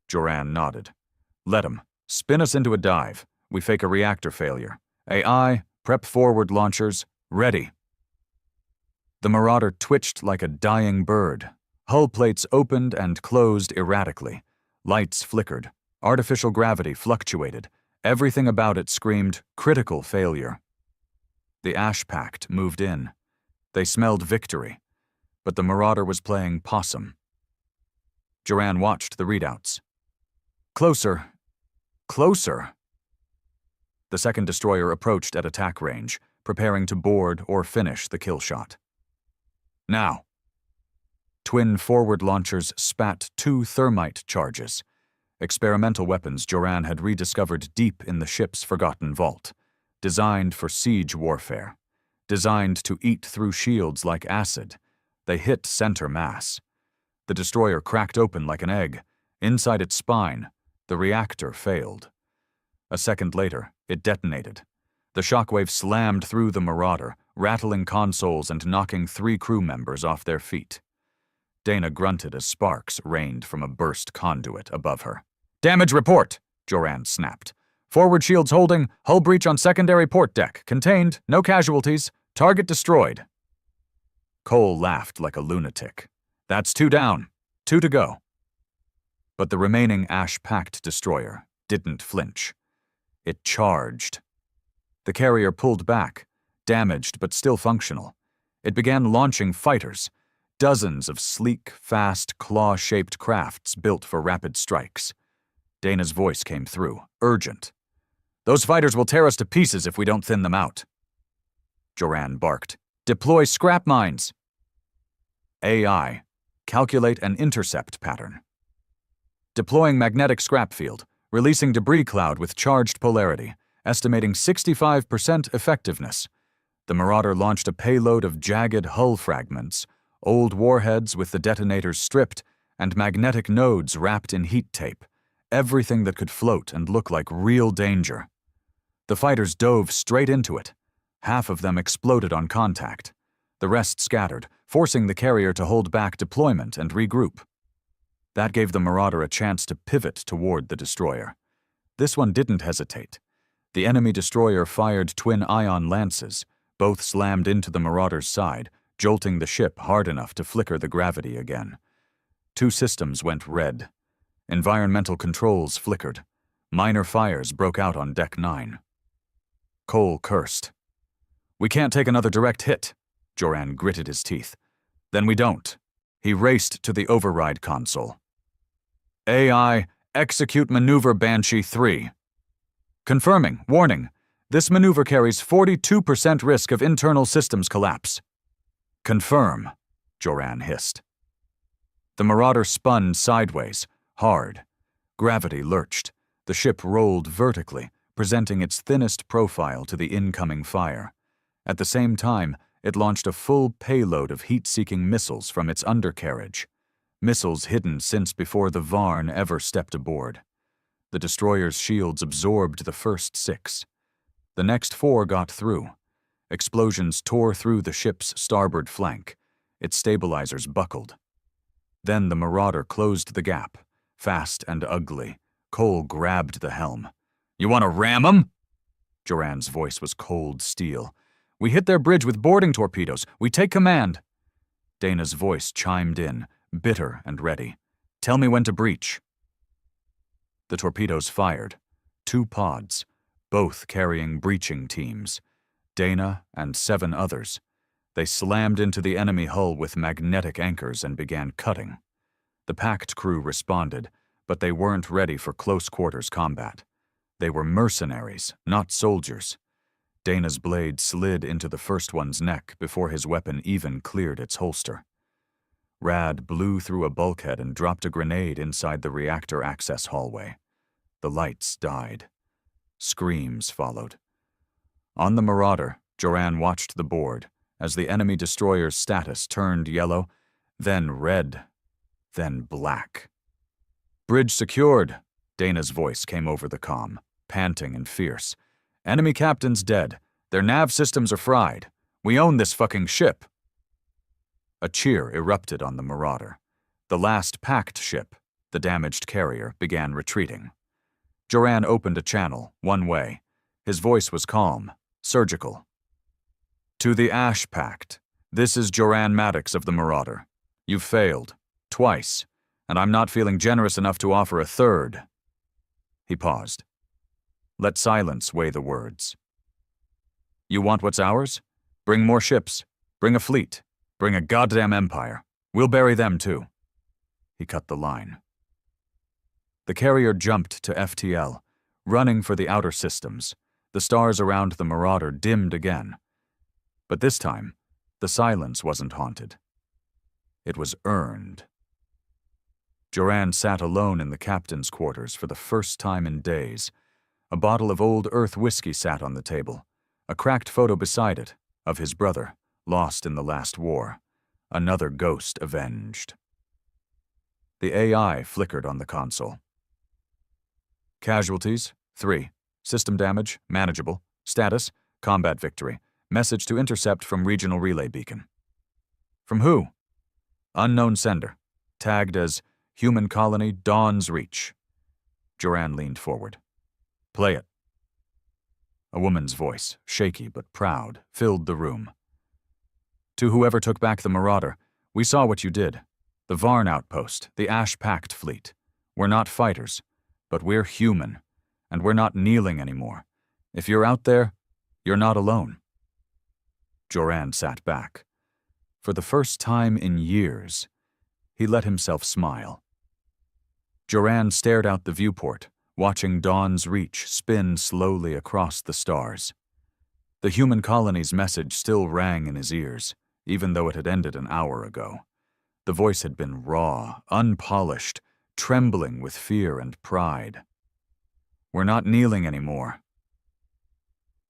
Joran nodded. "Let him. Spin us into a dive. We fake a reactor failure. AI, prep forward launchers. Ready." The Marauder twitched like a dying bird. Hull plates opened and closed erratically. Lights flickered. Artificial gravity fluctuated. Everything about it screamed critical failure. The Ash Pact moved in. They smelled victory. But the Marauder was playing possum. Joran watched the readouts. Closer. Closer. The second destroyer approached at attack range, preparing to board or finish the kill shot. Now. Twin forward launchers spat 2 thermite charges. Experimental weapons Joran had rediscovered deep in the ship's forgotten vault. Designed for siege warfare. Designed to eat through shields like acid. They hit center mass. The destroyer cracked open like an egg. Inside its spine, the reactor failed. A second later, it detonated. The shockwave slammed through the Marauder, rattling consoles and knocking 3 crew members off their feet. Dana grunted as sparks rained from a burst conduit above her. "Damage report!" Joran snapped. "Forward shields holding, hull breach on secondary port deck. Contained, no casualties. Target destroyed." Cole laughed like a lunatic. "That's 2 down. 2 to go." But the remaining Ash Pact destroyer didn't flinch. It charged. The carrier pulled back, damaged but still functional. It began launching fighters, dozens of sleek, fast, claw-shaped crafts built for rapid strikes. Dana's voice came through, urgent. "Those fighters will tear us to pieces if we don't thin them out." Joran barked. "Deploy scrap mines." AI, calculate an intercept pattern. Deploying magnetic scrap field. releasing debris cloud with charged polarity, estimating 65% effectiveness. The Marauder launched a payload of jagged hull fragments, old warheads with the detonators stripped, and magnetic nodes wrapped in heat tape, everything that could float and look like real danger. The fighters dove straight into it. Half of them exploded on contact. The rest scattered, forcing the carrier to hold back deployment and regroup. That gave the Marauder a chance to pivot toward the destroyer. This one didn't hesitate. The enemy destroyer fired twin ion lances. Both slammed into the Marauder's side, jolting the ship hard enough to flicker the gravity again. 2 systems went red. Environmental controls flickered. Minor fires broke out on Deck 9. Cole cursed. "We can't take another direct hit." Joran gritted his teeth. "Then we don't." He raced to the override console. "AI, execute maneuver Banshee 3. Confirming, warning. This maneuver carries 42% risk of internal systems collapse." "Confirm," Joran hissed. The Marauder spun sideways, hard. Gravity lurched. The ship rolled vertically, presenting its thinnest profile to the incoming fire. At the same time, it launched a full payload of heat-seeking missiles from its undercarriage. Missiles hidden since before the Varn ever stepped aboard. The destroyer's shields absorbed the first 6. The next 4 got through. Explosions tore through the ship's starboard flank. Its stabilizers buckled. Then the Marauder closed the gap, fast and ugly. Cole grabbed the helm. "You want to ram 'em?" Joran's voice was cold steel. "We hit their bridge with boarding torpedoes. We take command." Dana's voice chimed in, bitter and ready. "Tell me when to breach." The torpedoes fired. 2 pods, both carrying breaching teams. Dana and 7 others. They slammed into the enemy hull with magnetic anchors and began cutting. The packed crew responded, but they weren't ready for close-quarters combat. They were mercenaries, not soldiers. Dana's blade slid into the first one's neck before his weapon even cleared its holster. Rad blew through a bulkhead and dropped a grenade inside the reactor access hallway. The lights died. Screams followed. On the Marauder, Joran watched the board as the enemy destroyer's status turned yellow, then red, then black. "Bridge secured," Dana's voice came over the comm, panting and fierce. "Enemy captain's dead. Their nav systems are fried. We own this fucking ship." A cheer erupted on the Marauder. The last packed ship, the damaged carrier, began retreating. Joran opened a channel, one way. His voice was calm, surgical. "To the Ash Pact, this is Joran Maddox of the Marauder. You've failed, twice, and I'm not feeling generous enough to offer a third." He paused. Let silence weigh the words. "You want what's ours? Bring more ships. Bring a fleet. Bring a goddamn empire. We'll bury them too." He cut the line. The carrier jumped to FTL, running for the outer systems. The stars around the Marauder dimmed again. But this time, the silence wasn't haunted. It was earned. Joran sat alone in the captain's quarters for the first time in days. A bottle of Old Earth whiskey sat on the table. A cracked photo beside it, of his brother, lost in the last war. Another ghost avenged. The AI flickered on the console. "Casualties, 3. System damage, manageable. Status, combat victory. Message to intercept from regional relay beacon." "From who?" "Unknown sender. Tagged as Human Colony Dawn's Reach." Joran leaned forward. "Play it." A woman's voice, shaky but proud, filled the room. "To whoever took back the Marauder, we saw what you did. The Varn outpost, the Ash Pact fleet. We're not fighters, but we're human, and we're not kneeling anymore. If you're out there, you're not alone." Joran sat back. For the first time in years, he let himself smile. Joran stared out the viewport, watching Dawn's Reach spin slowly across the stars. The human colony's message still rang in his ears, even though it had ended an hour ago. The voice had been raw, unpolished, trembling with fear and pride. We're not kneeling anymore.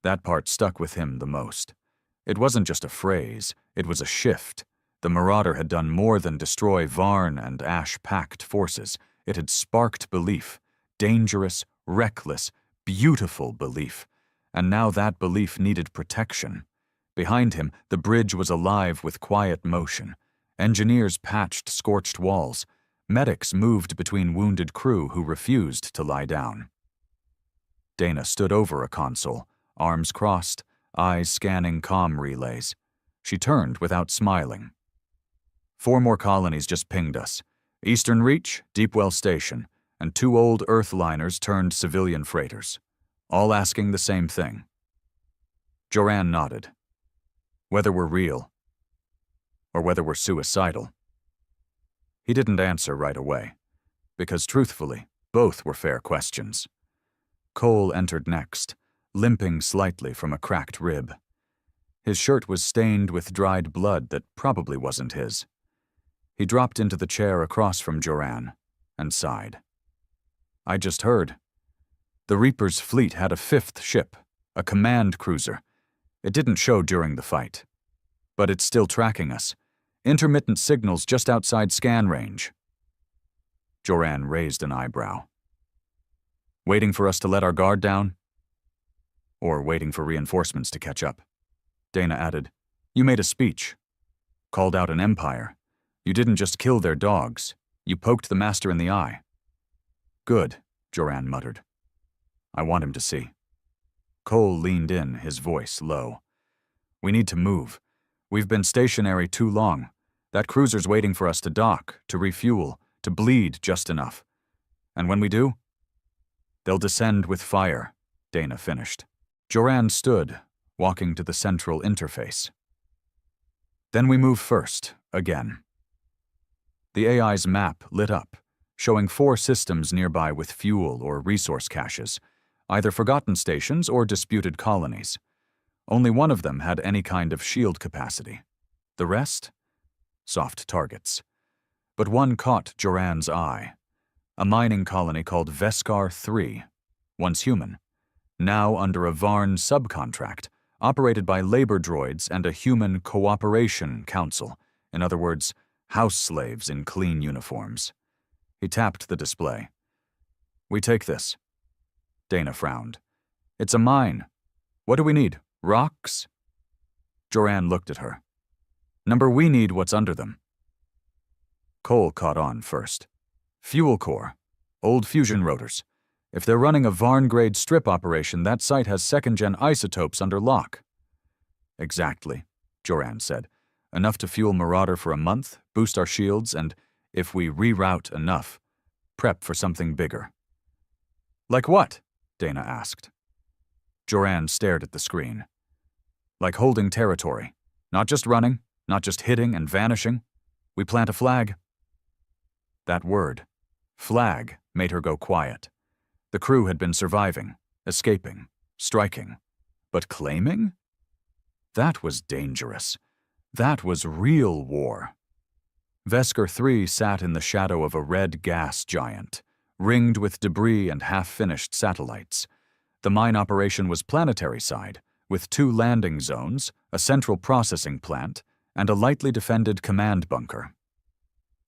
That part stuck with him the most. It wasn't just a phrase, it was a shift. The Marauder had done more than destroy Varn and Ash-packed forces. It had sparked belief. Dangerous, reckless, beautiful belief. And now that belief needed protection. Behind him, the bridge was alive with quiet motion. Engineers patched scorched walls. Medics moved between wounded crew who refused to lie down. Dana stood over a console, arms crossed, eyes scanning comm relays. She turned without smiling. 4 more colonies just pinged us. Eastern Reach, Deepwell Station, and 2 old Earth liners turned civilian freighters, all asking the same thing. Joran nodded. Whether we're real, or whether we're suicidal. He didn't answer right away, because truthfully, both were fair questions. Cole entered next, limping slightly from a cracked rib. His shirt was stained with dried blood that probably wasn't his. He dropped into the chair across from Joran and sighed. I just heard. The Reaper's fleet had a 5th ship, a command cruiser. It didn't show during the fight. But it's still tracking us. Intermittent signals just outside scan range. Joran raised an eyebrow. Waiting for us to let our guard down? Or waiting for reinforcements to catch up? Dana added, You made a speech. Called out an empire. You didn't just kill their dogs. You poked the master in the eye. Good, Joran muttered. I want him to see. Cole leaned in, his voice low. We need to move. We've been stationary too long. That cruiser's waiting for us to dock, to refuel, to bleed just enough. And when we do? They'll descend with fire, Dana finished. Joran stood, walking to the central interface. Then we move first, again. The AI's map lit up, showing 4 systems nearby with fuel or resource caches, either forgotten stations or disputed colonies. Only one of them had any kind of shield capacity. The rest? Soft targets. But one caught Joran's eye. A mining colony called Veskar 3, once human, now under a Varn subcontract, operated by labor droids and a human cooperation council, in other words, house slaves in clean uniforms. He tapped the display. We take this. Dana frowned. It's a mine. What do we need? Rocks? Joran looked at her. Number, we need what's under them. Cole caught on first. Fuel core. Old fusion rotors. If they're running a Varn-grade strip operation, that site has 2nd-gen isotopes under lock. Exactly, Joran said. Enough to fuel Marauder for a month, boost our shields, and, if we reroute enough, prep for something bigger. Like what? Dana asked. Joran stared at the screen. Like holding territory. Not just running, not just hitting and vanishing. We plant a flag. That word, flag, made her go quiet. The crew had been surviving, escaping, striking. But claiming? That was dangerous. That was real war. Veskar 3 sat in the shadow of a red gas giant, ringed with debris and half-finished satellites. The mine operation was planetary side, with 2 landing zones, a central processing plant, and a lightly defended command bunker.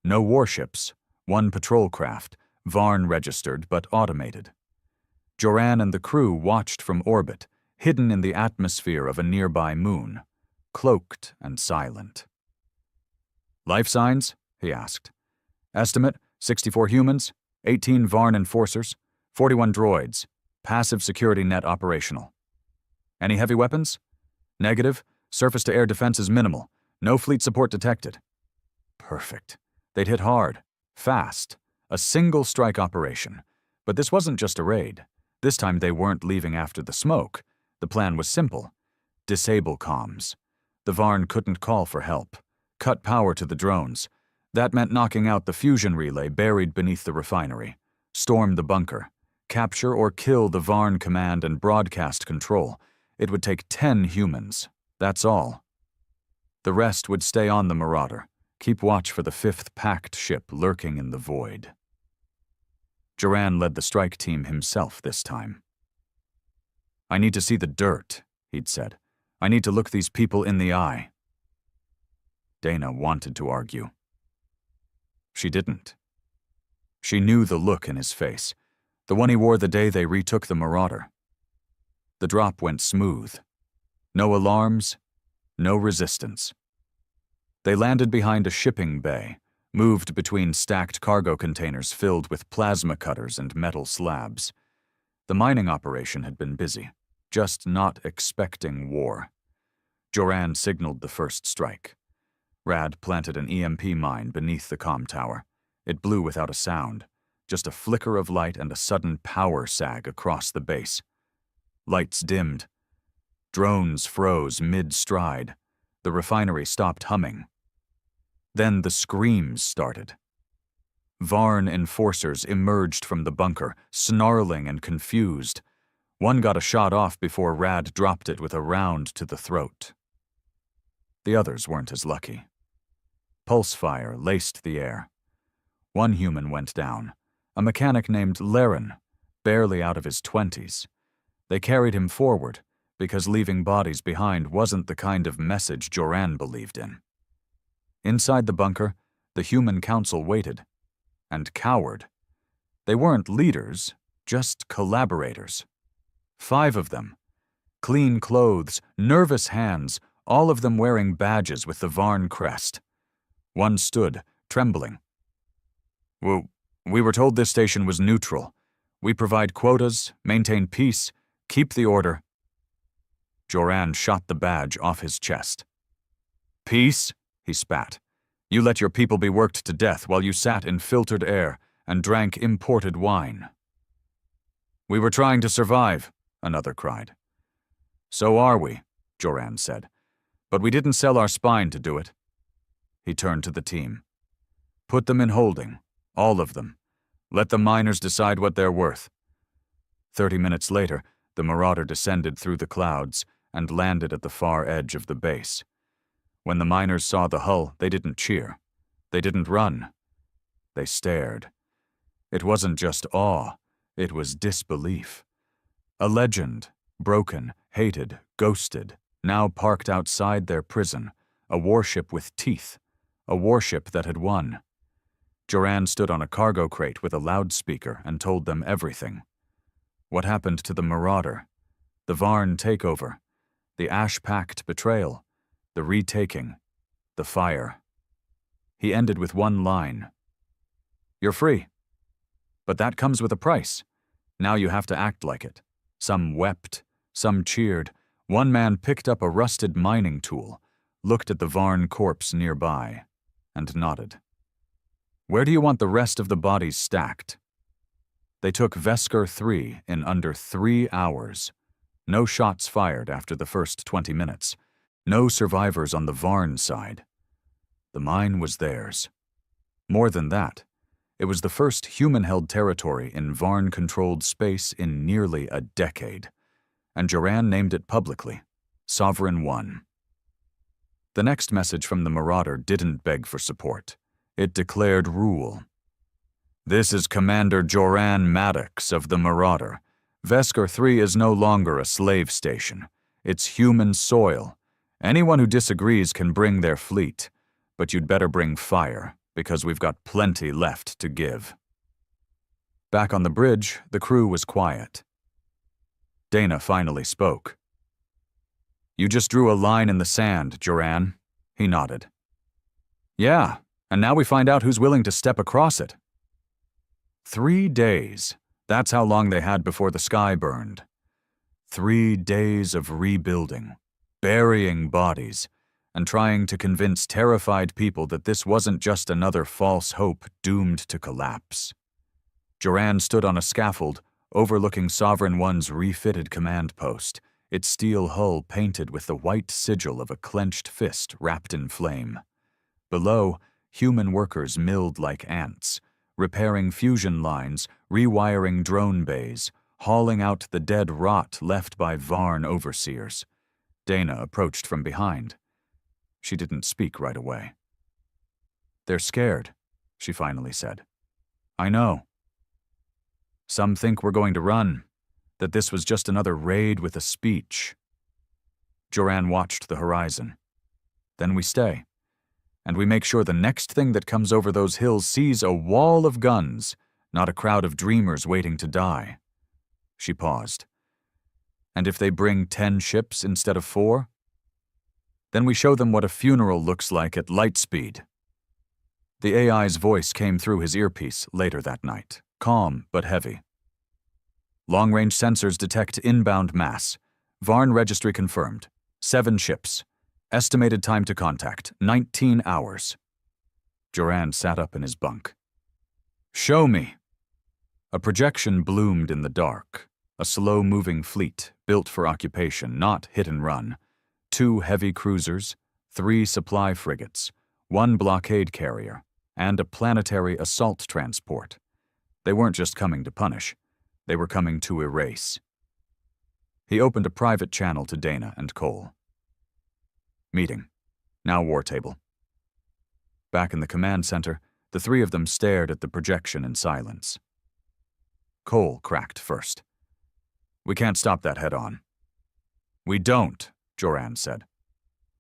No warships, 1 patrol craft, Varn registered but automated. Joran and the crew watched from orbit, hidden in the atmosphere of a nearby moon, cloaked and silent. Life signs? He asked. Estimate, 64 humans, 18 Varn enforcers, 41 droids, passive security net operational. Any heavy weapons? Negative, surface-to-air defense is minimal, no fleet support detected. Perfect. They'd hit hard, fast, a single strike operation. But this wasn't just a raid. This time they weren't leaving after the smoke. The plan was simple. Disable comms. The Varn couldn't call for help. Cut power to the drones. That meant knocking out the fusion relay buried beneath the refinery. Storm the bunker. Capture or kill the Varn command and broadcast control. It would take 10 humans. That's all. The rest would stay on the Marauder. Keep watch for the 5th packed ship lurking in the void. Joran led the strike team himself this time. "I need to see the dirt," he'd said. "I need to look these people in the eye." Dana wanted to argue. She didn't. She knew the look in his face, the one he wore the day they retook the Marauder. The drop went smooth. No alarms, no resistance. They landed behind a shipping bay, moved between stacked cargo containers filled with plasma cutters and metal slabs. The mining operation had been busy, just not expecting war. Joran signaled the first strike. Rad planted an EMP mine beneath the comm tower. It blew without a sound, just a flicker of light and a sudden power sag across the base. Lights dimmed. Drones froze mid-stride. The refinery stopped humming. Then the screams started. Varn enforcers emerged from the bunker, snarling and confused. One got a shot off before Rad dropped it with a round to the throat. The others weren't as lucky. Pulse fire laced the air. One human went down, a mechanic named Laren, barely out of his 20s. They carried him forward, because leaving bodies behind wasn't the kind of message Joran believed in. Inside the bunker, the human council waited, and cowered. They weren't leaders, just collaborators. 5 of them. Clean clothes, nervous hands, all of them wearing badges with the Varn crest. One stood, trembling. We were told this station was neutral. We provide quotas, maintain peace, keep the order." Joran shot the badge off his chest. "Peace?" he spat. "You let your people be worked to death while you sat in filtered air and drank imported wine." "We were trying to survive," another cried. "So are we," Joran said. "But we didn't sell our spine to do it." He turned to the team. "Put them in holding, all of them. Let the miners decide what they're worth." 30 minutes later, the Marauder descended through the clouds and landed at the far edge of the base. When the miners saw the hull, they didn't cheer. They didn't run. They stared. It wasn't just awe, it was disbelief. A legend, broken, hated, ghosted, now parked outside their prison, a warship with teeth, a warship that had won. Joran stood on a cargo crate with a loudspeaker and told them everything. What happened to the Marauder, the Varn takeover, the Ash-Pact betrayal, the retaking, the fire. He ended with one line. "You're free. But that comes with a price. Now you have to act like it." Some wept, some cheered. One man picked up a rusted mining tool, looked at the Varn corpse nearby, and nodded. "Where do you want the rest of the bodies stacked?" They took Vesker 3 in under 3 hours. No shots fired after the first 20 minutes. No survivors on the Varn side. The mine was theirs. More than that, it was the first human-held territory in Varn-controlled space in nearly a decade, and Joran named it publicly, Sovereign 1. The next message from the Marauder didn't beg for support. It declared rule. "This is Commander Joran Maddox of the Marauder. Vesker 3 is no longer a slave station. It's human soil. Anyone who disagrees can bring their fleet, but you'd better bring fire, because we've got plenty left to give." Back on the bridge, the crew was quiet. Dana finally spoke. "You just drew a line in the sand, Joran." He nodded. "Yeah, and now we find out who's willing to step across it." 3 days. That's how long they had before the sky burned. 3 days of rebuilding, burying bodies, and trying to convince terrified people that this wasn't just another false hope doomed to collapse. Joran stood on a scaffold overlooking Sovereign 1's refitted command post, its steel hull painted with the white sigil of a clenched fist wrapped in flame. Below, human workers milled like ants, repairing fusion lines, rewiring drone bays, hauling out the dead rot left by Varn overseers. Dana approached from behind. She didn't speak right away. "They're scared," she finally said. "I know." Some think we're going to run, that this was just another raid with a speech. Joran watched the horizon. Then we stay, and we make sure the next thing that comes over those hills sees a wall of guns, not a crowd of dreamers waiting to die. She paused. And if they bring 10 ships instead of 4? Then we show them what a funeral looks like at light speed. The AI's voice came through his earpiece later that night, calm but heavy. Long-range sensors detect inbound mass. Varn registry confirmed. 7 ships. Estimated time to contact, 19 hours. Joran sat up in his bunk. Show me. A projection bloomed in the dark. A slow-moving fleet, built for occupation, not hit and run. 2 heavy cruisers, 3 supply frigates, 1 blockade carrier, and a planetary assault transport. They weren't just coming to punish. They were coming to erase. He opened a private channel to Dana and Cole. Meeting. Now war table. Back in the command center, the 3 of them stared at the projection in silence. Cole cracked first. We can't stop that head-on. We don't, Joran said.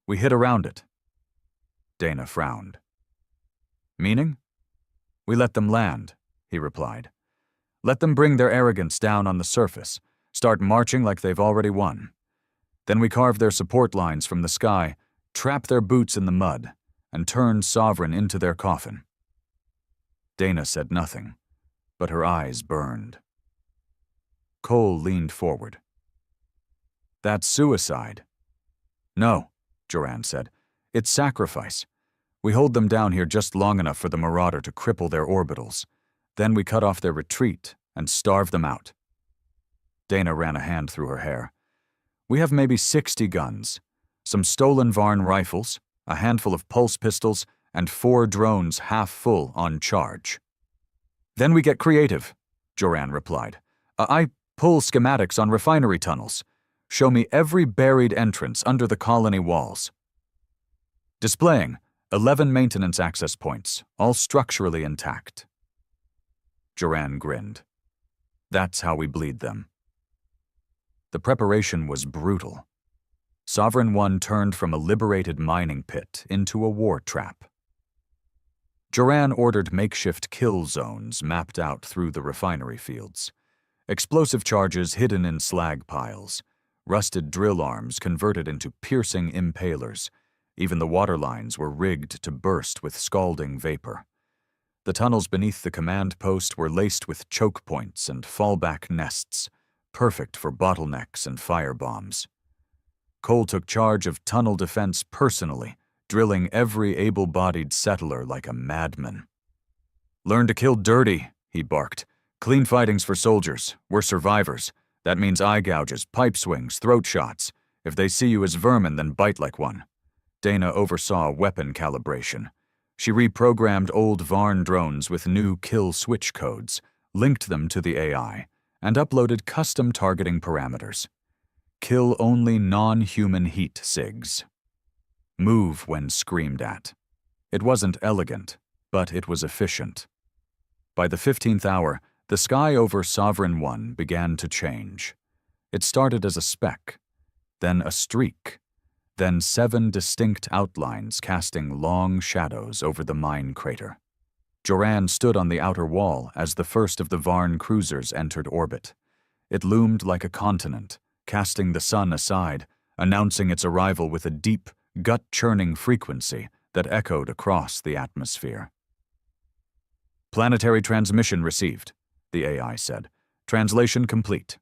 We hit around it. Dana frowned. Meaning? We let them land, he replied. Let them bring their arrogance down on the surface, start marching like they've already won. Then we carve their support lines from the sky, trap their boots in the mud, and turn Sovereign into their coffin. Dana said nothing, but her eyes burned. Cole leaned forward. That's suicide. No, Joran said. It's sacrifice. We hold them down here just long enough for the Marauder to cripple their orbitals. Then we cut off their retreat and starve them out. Dana ran a hand through her hair. We have maybe 60 guns, some stolen Varn rifles, a handful of pulse pistols, and 4 drones half full on charge. Then we get creative, Joran replied. I pull schematics on refinery tunnels. Show me every buried entrance under the colony walls. Displaying 11 maintenance access points, all structurally intact. Joran grinned. That's how we bleed them. The preparation was brutal. Sovereign 1 turned from a liberated mining pit into a war trap. Joran ordered makeshift kill zones mapped out through the refinery fields. Explosive charges hidden in slag piles. Rusted drill arms converted into piercing impalers. Even the water lines were rigged to burst with scalding vapor. The tunnels beneath the command post were laced with choke points and fallback nests, perfect for bottlenecks and firebombs. Cole took charge of tunnel defense personally, drilling every able-bodied settler like a madman. Learn to kill dirty, he barked. Clean fighting's for soldiers. We're survivors. That means eye gouges, pipe swings, throat shots. If they see you as vermin, then bite like one. Dana oversaw weapon calibration. She reprogrammed old Varn drones with new kill switch codes, linked them to the AI, and uploaded custom targeting parameters. Kill only non-human heat SIGs. Move when screamed at. It wasn't elegant, but it was efficient. By the 15th hour, the sky over Sovereign 1 began to change. It started as a speck, then a streak, then 7 distinct outlines casting long shadows over the mine crater. Joran stood on the outer wall as the first of the Varn cruisers entered orbit. It loomed like a continent, casting the sun aside, announcing its arrival with a deep, gut-churning frequency that echoed across the atmosphere. Planetary transmission received, the AI said. Translation complete.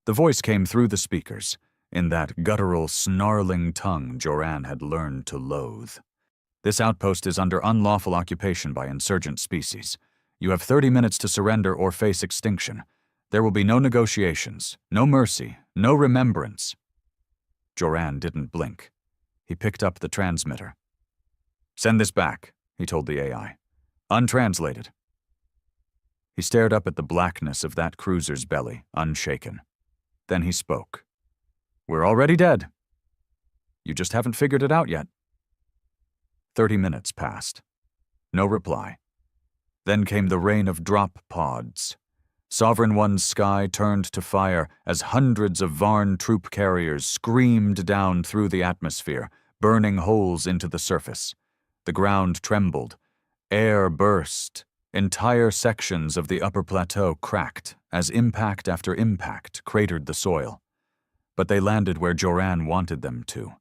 The voice came through the speakers, in that guttural, snarling tongue Joran had learned to loathe. This outpost is under unlawful occupation by insurgent species. You have 30 minutes to surrender or face extinction. There will be no negotiations, no mercy, no remembrance. Joran didn't blink. He picked up the transmitter. Send this back, he told the AI. Untranslated. He stared up at the blackness of that cruiser's belly, unshaken. Then he spoke. We're already dead. You just haven't figured it out yet. 30 minutes passed. No reply. Then came the rain of drop pods. Sovereign One's sky turned to fire as hundreds of Varn troop carriers screamed down through the atmosphere, burning holes into the surface. The ground trembled. Air burst. Entire sections of the upper plateau cracked as impact after impact cratered the soil. But they landed where Joran wanted them to.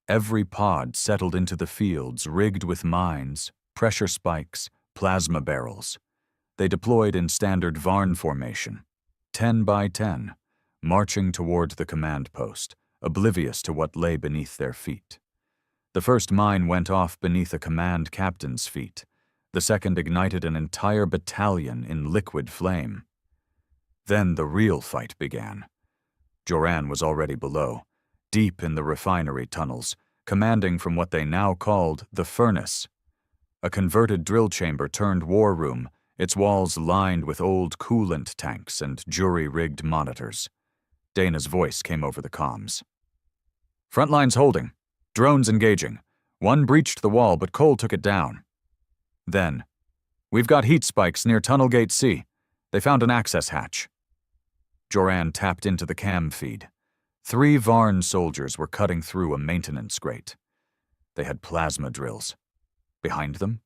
Every pod settled into the fields rigged with mines, pressure spikes, plasma barrels. They deployed in standard Varn formation, 10 by 10, marching toward the command post, oblivious to what lay beneath their feet. The first mine went off beneath a command captain's feet. The second ignited an entire battalion in liquid flame. Then the real fight began. Joran was already below, deep in the refinery tunnels, commanding from what they now called the furnace. A converted drill chamber turned war room, its walls lined with old coolant tanks and jury-rigged monitors. Dana's voice came over the comms. "Front lines holding. Drones engaging. One breached the wall, but Cole took it down." Then, "We've got heat spikes near Tunnel Gate C. They found an access hatch." Joran tapped into the cam feed. 3 Varn soldiers were cutting through a maintenance grate. They had plasma drills. Behind them,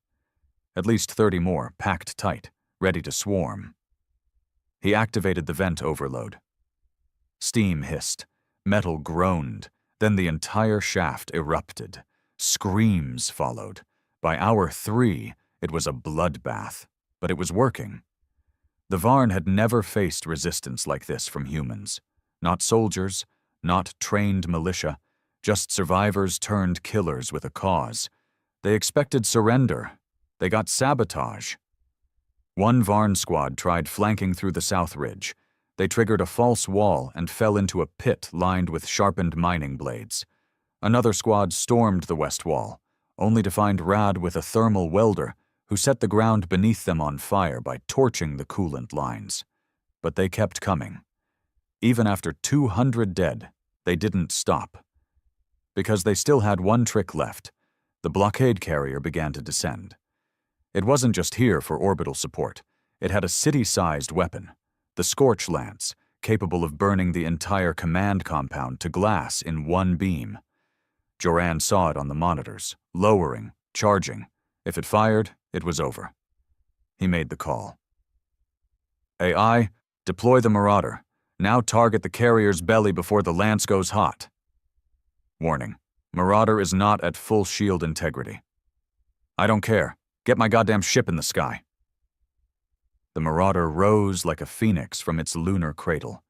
at least 30 more, packed tight, ready to swarm. He activated the vent overload. Steam hissed, metal groaned, then the entire shaft erupted. Screams followed. By hour 3, it was a bloodbath, but it was working. The Varn had never faced resistance like this from humans. Not soldiers, not trained militia, just survivors turned killers with a cause. They expected surrender. They got sabotage. One Varn squad tried flanking through the south ridge. They triggered a false wall and fell into a pit lined with sharpened mining blades. Another squad stormed the west wall, only to find Rad with a thermal welder who set the ground beneath them on fire by torching the coolant lines. But they kept coming. Even after 200 dead, they didn't stop. Because they still had one trick left. The blockade carrier began to descend. It wasn't just here for orbital support. It had a city-sized weapon, the Scorch Lance, capable of burning the entire command compound to glass in one beam. Joran saw it on the monitors, lowering, charging. If it fired, it was over. He made the call. "AI, deploy the Marauder. Now target the carrier's belly before the lance goes hot." Warning, Marauder is not at full shield integrity. "I don't care. Get my goddamn ship in the sky." The Marauder rose like a phoenix from its lunar cradle.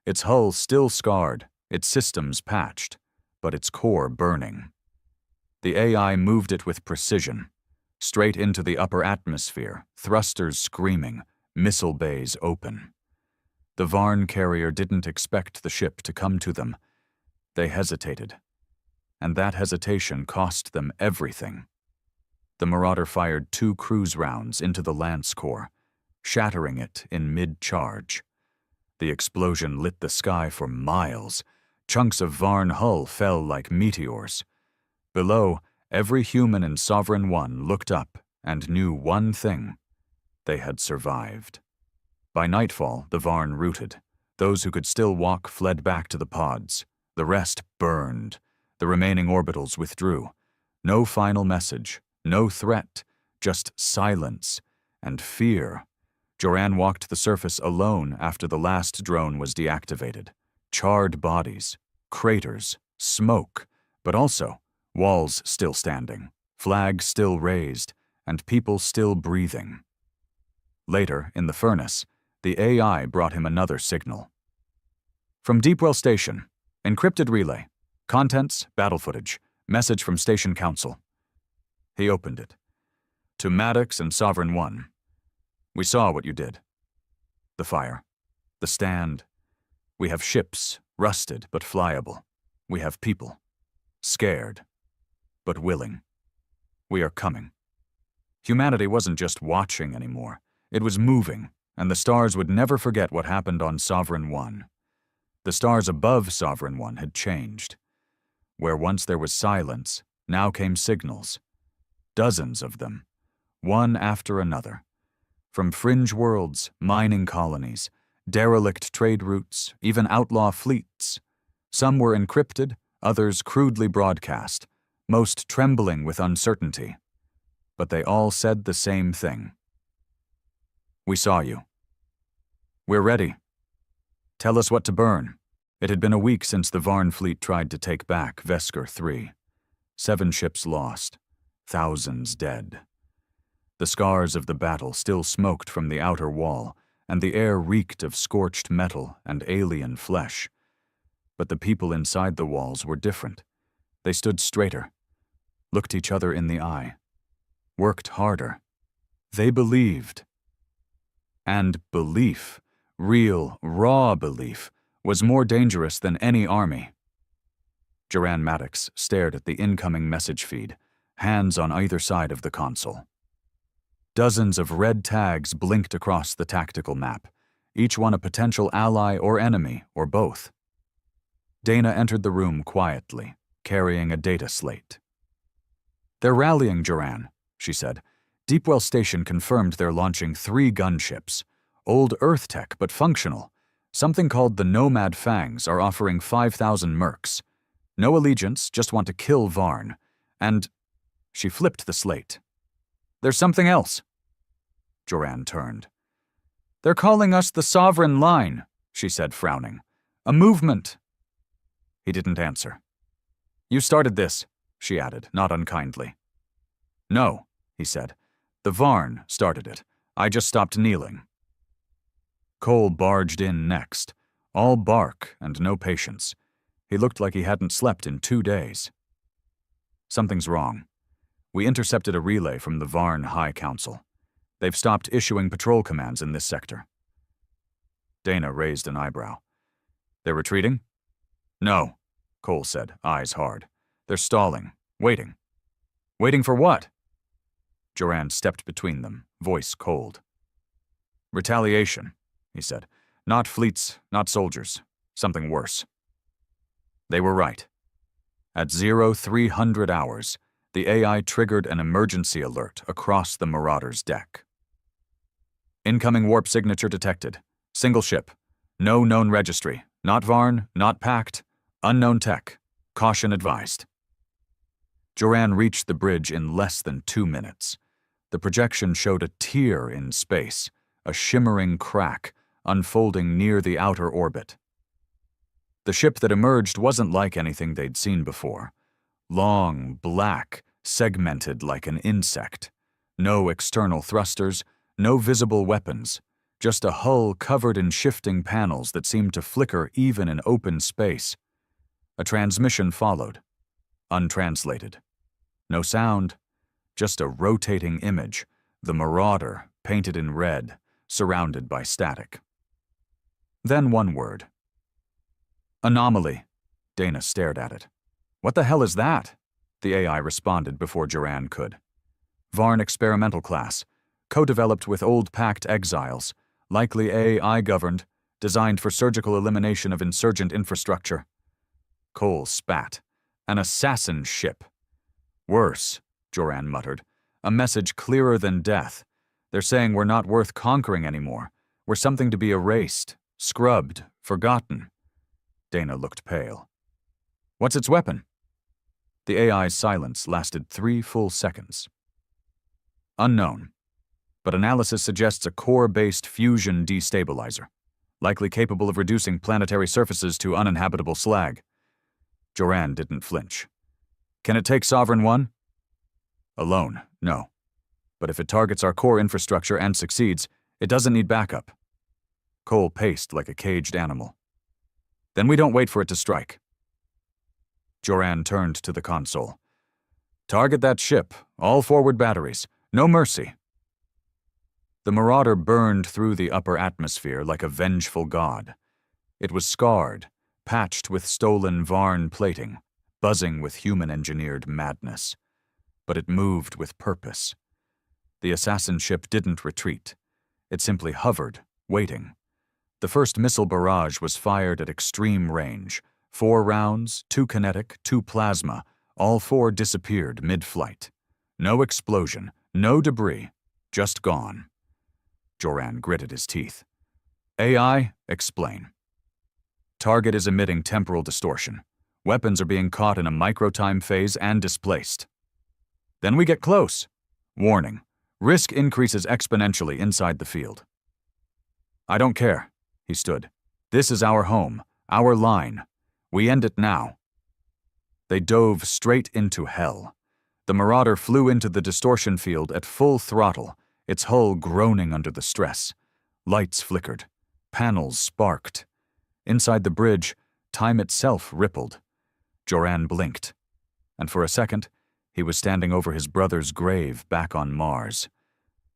Its hull still scarred, its systems patched, but its core burning. The AI moved it with precision, straight into the upper atmosphere, thrusters screaming, missile bays open. The Varn carrier didn't expect the ship to come to them. They hesitated, and that hesitation cost them everything. The Marauder fired 2 cruise rounds into the lance core, shattering it in mid-charge. The explosion lit the sky for miles. Chunks of Varn hull fell like meteors. Below, every human in Sovereign One looked up and knew one thing. They had survived. By nightfall, the Varn routed. Those who could still walk fled back to the pods. The rest burned. The remaining orbitals withdrew. No final message, no threat, just silence and fear. Joran walked the surface alone after the last drone was deactivated. Charred bodies, craters, smoke, but also walls still standing, flags still raised, and people still breathing. Later, in the furnace, the AI brought him another signal. From Deepwell Station, encrypted relay, contents, battle footage, message from Station Council. He opened it. To Maddox and Sovereign One. We saw what you did. The fire, the stand. We have ships, rusted but flyable. We have people, scared, but willing. We are coming. Humanity wasn't just watching anymore. It was moving, and the stars would never forget what happened on Sovereign One. The stars above Sovereign One had changed. Where once there was silence, now came signals. Dozens of them, one after another. From fringe worlds, mining colonies, derelict trade routes, even outlaw fleets. Some were encrypted, others crudely broadcast, most trembling with uncertainty. But they all said the same thing. "We saw you. We're ready. Tell us what to burn." It had been a week since the Varn fleet tried to take back Vesker 3. 7 ships lost, thousands dead. The scars of the battle still smoked from the outer wall, and the air reeked of scorched metal and alien flesh. But the people inside the walls were different. They stood straighter, looked each other in the eye, worked harder. They believed. And belief, real, raw belief, was more dangerous than any army. Joran Maddox stared at the incoming message feed, hands on either side of the console. Dozens of red tags blinked across the tactical map, each one a potential ally or enemy, or both. Dana entered the room quietly, carrying a data slate. "They're rallying, Joran," she said. "Deepwell Station confirmed they're launching 3 gunships. Old Earth tech, but functional. Something called the Nomad Fangs are offering 5,000 mercs. No allegiance, just want to kill Varn. And..." She flipped the slate. "There's something else." Joran turned. "They're calling us the Sovereign Line," she said, frowning. "A movement." He didn't answer. "You started this," she added, not unkindly. "No," he said. "The Varn started it. I just stopped kneeling." Cole barged in next, all bark and no patience. He looked like he hadn't slept in 2 days. "Something's wrong. We intercepted a relay from the Varn High Council. They've stopped issuing patrol commands in this sector." Dana raised an eyebrow. "They're retreating?" "No," Cole said, eyes hard. "They're stalling, waiting." "Waiting for what?" Joran stepped between them, voice cold. "Retaliation," he said. "Not fleets, not soldiers. Something worse." They were right. At 0300 hours, the AI triggered an emergency alert across the Marauder's deck. "Incoming warp signature detected. Single ship. No known registry. Not Varn, not Pact. Unknown tech. Caution advised." Joran reached the bridge in less than 2 minutes. The projection showed a tear in space, a shimmering crack, unfolding near the outer orbit. The ship that emerged wasn't like anything they'd seen before. Long, black, segmented like an insect. No external thrusters, no visible weapons, just a hull covered in shifting panels that seemed to flicker even in open space. A transmission followed, untranslated. No sound, just a rotating image, the Marauder, painted in red, surrounded by static. Then one word. "Anomaly." Dana stared at it. "What the hell is that?" The AI responded before Joran could. "Varn experimental class, co-developed with old Pact exiles, likely AI-governed, designed for surgical elimination of insurgent infrastructure." Cole spat. "An assassin ship." "Worse," Joran muttered. "A message clearer than death. They're saying we're not worth conquering anymore. We're something to be erased, scrubbed, forgotten." Dana looked pale. "What's its weapon?" The AI's silence lasted 3 full seconds. "Unknown, but analysis suggests a core-based fusion destabilizer, likely capable of reducing planetary surfaces to uninhabitable slag." Joran didn't flinch. "Can it take Sovereign 1? "Alone, no. But if it targets our core infrastructure and succeeds, it doesn't need backup." Cole paced like a caged animal. "Then we don't wait for it to strike." Joran turned to the console. "Target that ship, all forward batteries, no mercy." The Marauder burned through the upper atmosphere like a vengeful god. It was scarred, patched with stolen Varn plating, buzzing with human-engineered madness. But it moved with purpose. The assassin ship didn't retreat. It simply hovered, waiting. The first missile barrage was fired at extreme range. 4 rounds, 2 kinetic, 2 plasma, all 4 disappeared mid-flight. No explosion, no debris, just gone. Joran gritted his teeth. AI, explain. Target is emitting temporal distortion. Weapons are being caught in a micro-time phase and displaced. Then we get close. Warning. Risk increases exponentially inside the field. I don't care. He stood. This is our home, our line. We end it now. They dove straight into hell. The Marauder flew into the distortion field at full throttle, its hull groaning under the stress. Lights flickered. Panels sparked. Inside the bridge, time itself rippled. Joran blinked. And for a second, he was standing over his brother's grave back on Mars.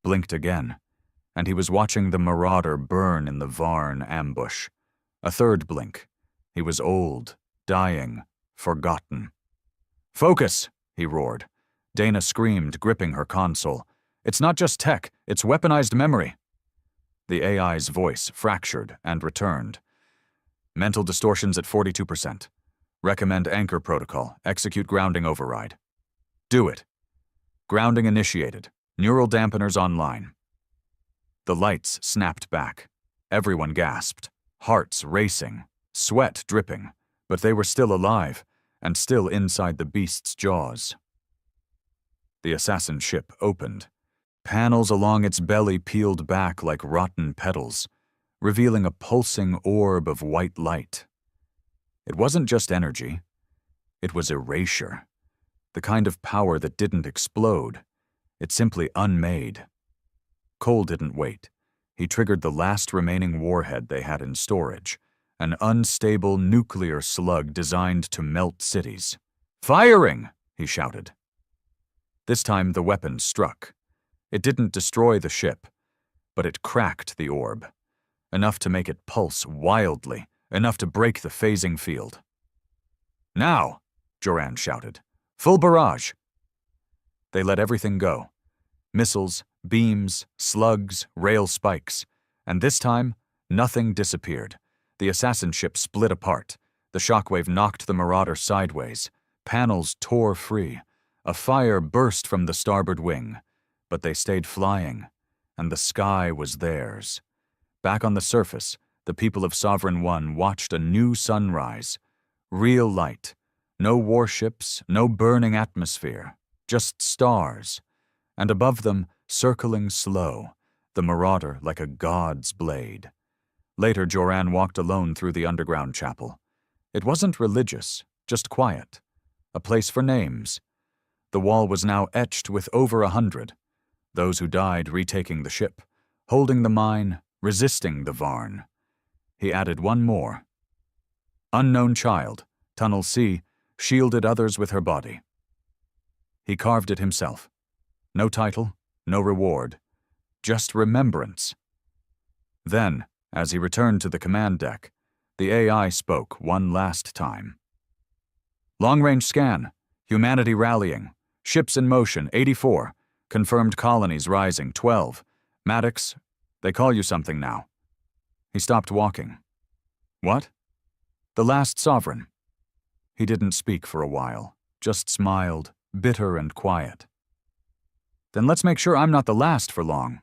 Blinked again, and he was watching the Marauder burn in the Varn ambush. A third blink. He was old, dying, forgotten. Focus, he roared. Dana screamed, gripping her console. It's not just tech, it's weaponized memory. The AI's voice fractured and returned. Mental distortions at 42%. Recommend anchor protocol. Execute grounding override. Do it. Grounding initiated. Neural dampeners online. The lights snapped back. Everyone gasped. Hearts racing. Sweat dripping. But they were still alive, and still inside the beast's jaws. The assassin ship opened. Panels along its belly peeled back like rotten petals, revealing a pulsing orb of white light. It wasn't just energy. It was erasure. The kind of power that didn't explode. It simply unmade. Cole didn't wait. He triggered the last remaining warhead they had in storage, an unstable nuclear slug designed to melt cities. Firing! He shouted. This time the weapon struck. It didn't destroy the ship, but it cracked the orb. Enough to make it pulse wildly, enough to break the phasing field. Now, Joran shouted. Full barrage. They let everything go. Missiles, beams, slugs, rail spikes. And this time, nothing disappeared. The assassin ship split apart. The shockwave knocked the Marauder sideways. Panels tore free. A fire burst from the starboard wing. But they stayed flying, and the sky was theirs. Back on the surface, the people of Sovereign One watched a new sunrise. Real light. No warships, no burning atmosphere. Just stars. And above them, circling slow, the Marauder like a god's blade. Later, Joran walked alone through the underground chapel. It wasn't religious, just quiet. A place for names. The wall was now etched with over 100. Those who died retaking the ship, holding the mine, resisting the Varn. He added one more. Unknown child, Tunnel C, shielded others with her body. He carved it himself. No title, no reward, just remembrance. Then, as he returned to the command deck, the AI spoke one last time. Long-range scan, humanity rallying, ships in motion, 84. Confirmed colonies rising, 12. Maddox, they call you something now. He stopped walking. What? The last sovereign. He didn't speak for a while, just smiled, bitter and quiet. Then let's make sure I'm not the last for long.